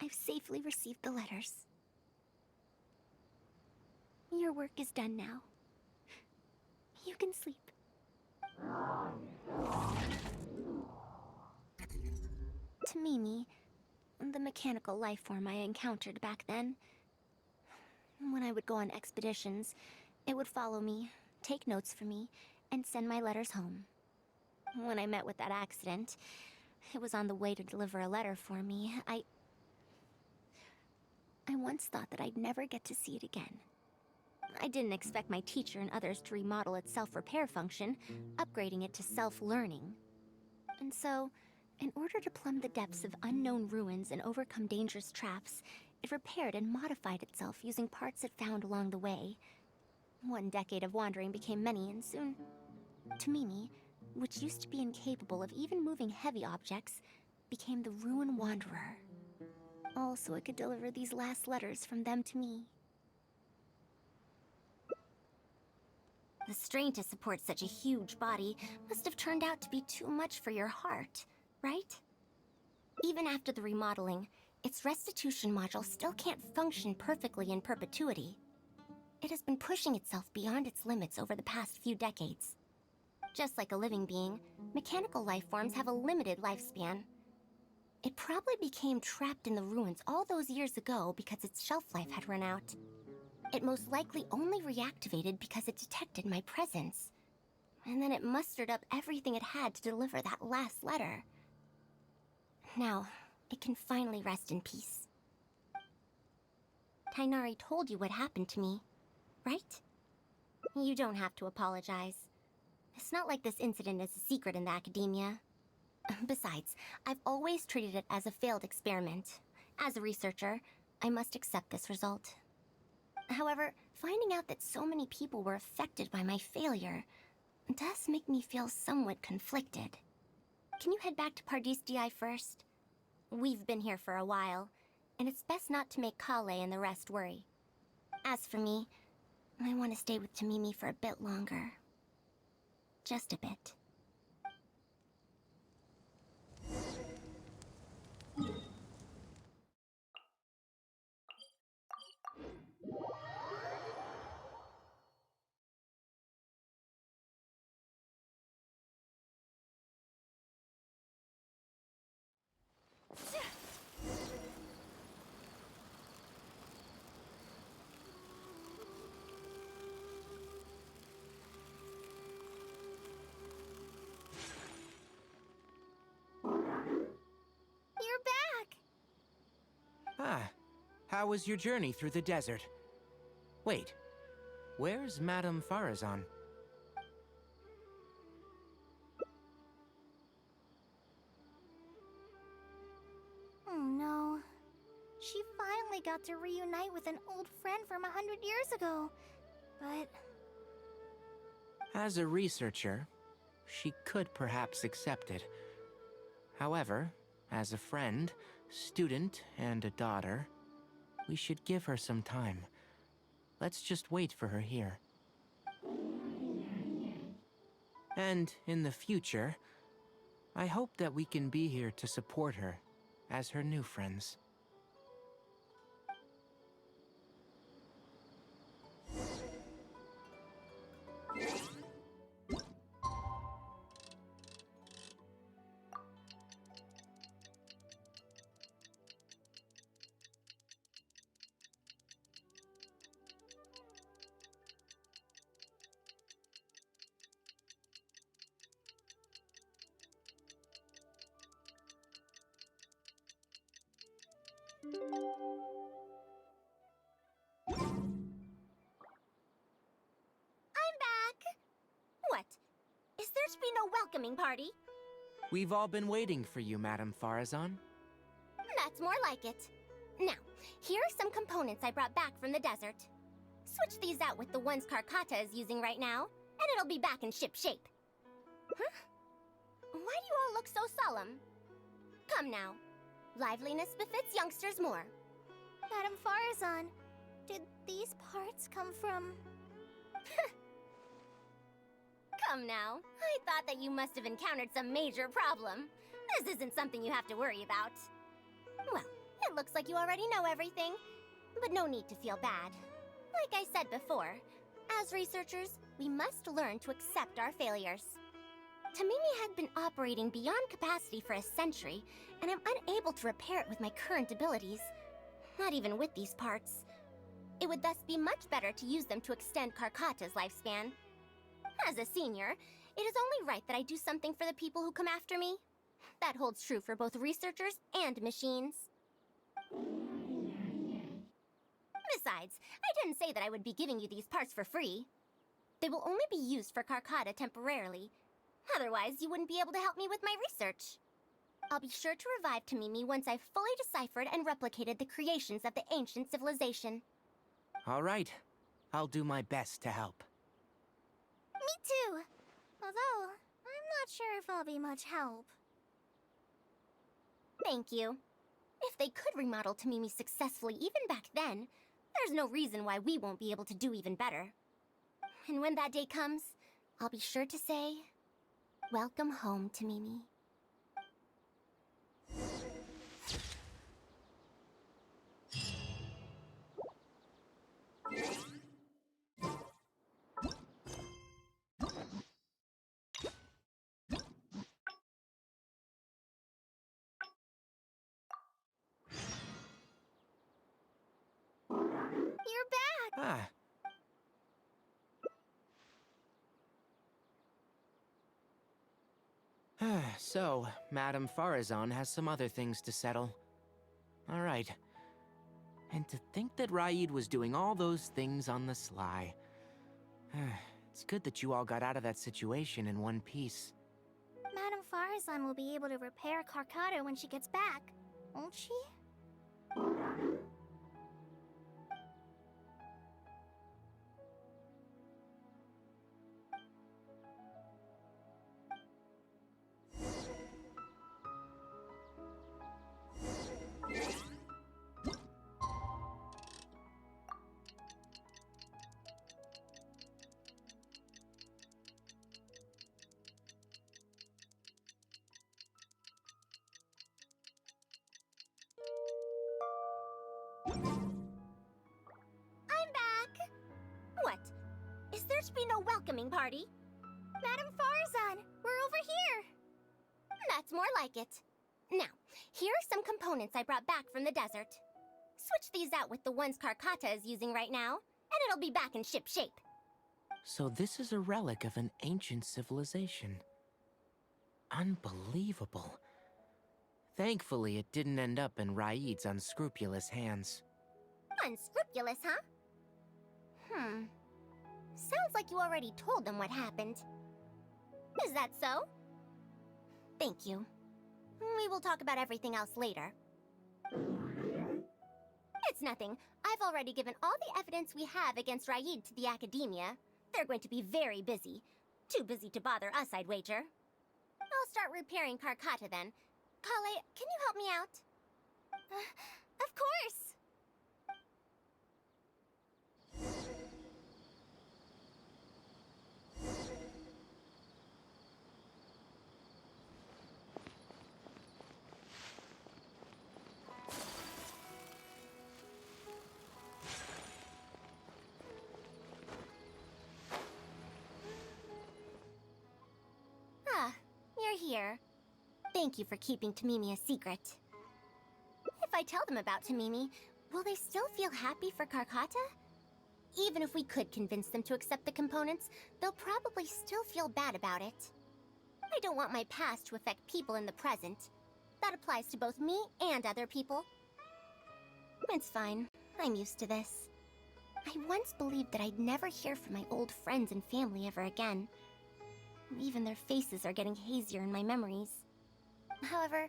I've safely received the letters. Your work is done now. You can sleep. Tamimi, the mechanical life form I encountered back then. When I would go on expeditions, it would follow me, take notes for me, and send my letters home. When I met with that accident, it was on the way to deliver a letter for me. I once thought that I'd never get to see it again. I didn't expect my teacher and others to remodel its self-repair function, upgrading it to self-learning. And so, in order to plumb the depths of unknown ruins and overcome dangerous traps, it repaired and modified itself using parts it found along the way. One decade of wandering became many, and soon, Tamimi, which used to be incapable of even moving heavy objects, became the Ruin Wanderer. All so it could deliver these last letters from them to me. The strain to support such a huge body must have turned out to be too much for your heart, right? Even after the remodeling, its restitution module still can't function perfectly in perpetuity. It has been pushing itself beyond its limits over the past few decades. Just like a living being, mechanical life forms have a limited lifespan. It probably became trapped in the ruins all those years ago because its shelf life had run out. It most likely only reactivated because it detected my presence. And then it mustered up everything it had to deliver that last letter. Now, it can finally rest in peace. Tainari told you what happened to me, right? You don't have to apologize. It's not like this incident is a secret in the academia. Besides, I've always treated it as a failed experiment. As a researcher, I must accept this result. However, finding out that so many people were affected by my failure does make me feel somewhat conflicted. Can you head back to Pardis first? We've been here for a while, and it's best not to make Kale and the rest worry. As for me, I want to stay with Tamimi for a bit longer. Just a bit. You're back! Ah, how was your journey through the desert? Wait, where's Madame Farazan? Oh no. She finally got to reunite with an old friend from 100 years ago. But As a researcher, she could perhaps accept it. However, as a friend, student, and a daughter, we should give her some time. Let's just wait for her here. And in the future, I hope that we can be here to support her as her new friends. I'm back! What? Is there to be no welcoming party? We've all been waiting for you, Madame Farazan. That's more like it. Now, here are some components I brought back from the desert. Switch these out with the ones Karkata is using right now, and it'll be back in ship shape. Huh? Why do you all look so solemn? Come now. Liveliness befits youngsters more. Madame Farazan, did these parts come from... Come now. I thought that you must have encountered some major problem. This isn't something you have to worry about. Well, it looks like you already know everything, but no need to feel bad. Like I said before, as researchers, we must learn to accept our failures. Tamimi had been operating beyond capacity for a century, and I'm unable to repair it with my current abilities. Not even with these parts. It would thus be much better to use them to extend Karkata's lifespan. As a senior, it is only right that I do something for the people who come after me. That holds true for both researchers and machines. Besides, I didn't say that I would be giving you these parts for free. They will only be used for Karkata temporarily. Otherwise, you wouldn't be able to help me with my research. I'll be sure to revive Tamimi once I've fully deciphered and replicated the creations of the ancient civilization. All right. I'll do my best to help. Me too. Although, I'm not sure if I'll be much help. Thank you. If they could remodel Tamimi successfully even back then, there's no reason why we won't be able to do even better. And when that day comes, I'll be sure to say, welcome home, Tamimi. You're back! Ah. So, Madame Farazan has some other things to settle. All right. And to think that Raid was doing all those things on the sly. It's good that you all got out of that situation in one piece. Madame Farazan will be able to repair Karkata when she gets back, won't she? I'm back! What? Is there to be no welcoming party? Madame Farazan, we're over here! That's more like it. Now, here are some components I brought back from the desert. Switch these out with the ones Karkata is using right now, and it'll be back in ship shape. So this is a relic of an ancient civilization. Unbelievable. Thankfully, it didn't end up in Raid's unscrupulous hands. Unscrupulous, huh? Sounds like you already told them what happened. Is that so? Thank you. We will talk about everything else later. It's nothing. I've already given all the evidence we have against Raid to the Academia. They're going to be very busy. Too busy to bother us, I'd wager. I'll start repairing Karkata then. Kale, can you help me out? Of course! Ah, you're here. Thank you for keeping Tamimi a secret. If I tell them about Tamimi, will they still feel happy for Karkata? Even if we could convince them to accept the components, they'll probably still feel bad about it. I don't want my past to affect people in the present. That applies to both me and other people. It's fine. I'm used to this. I once believed that I'd never hear from my old friends and family ever again. Even their faces are getting hazier in my memories. However,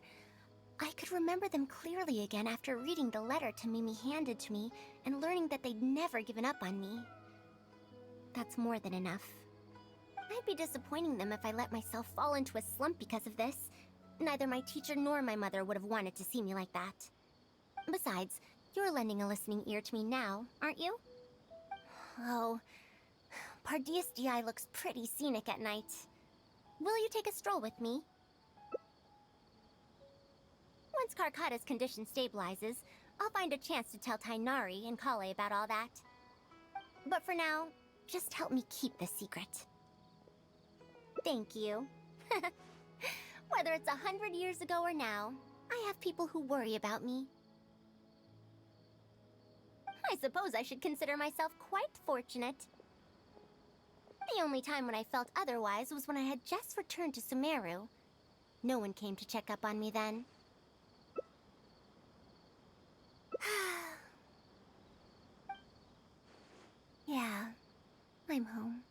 I could remember them clearly again after reading the letter Tamimi handed to me and learning that they'd never given up on me. That's more than enough. I'd be disappointing them if I let myself fall into a slump because of this. Neither my teacher nor my mother would have wanted to see me like that. Besides, you're lending a listening ear to me now, aren't you? Oh, Pardees DI looks pretty scenic at night. Will you take a stroll with me? Once Karkata's condition stabilizes, I'll find a chance to tell Tainari and Kale about all that. But for now, just help me keep this secret. Thank you. Whether it's 100 years ago or now, I have people who worry about me. I suppose I should consider myself quite fortunate. The only time when I felt otherwise was when I had just returned to Sumeru. No one came to check up on me then. Yeah, I'm home.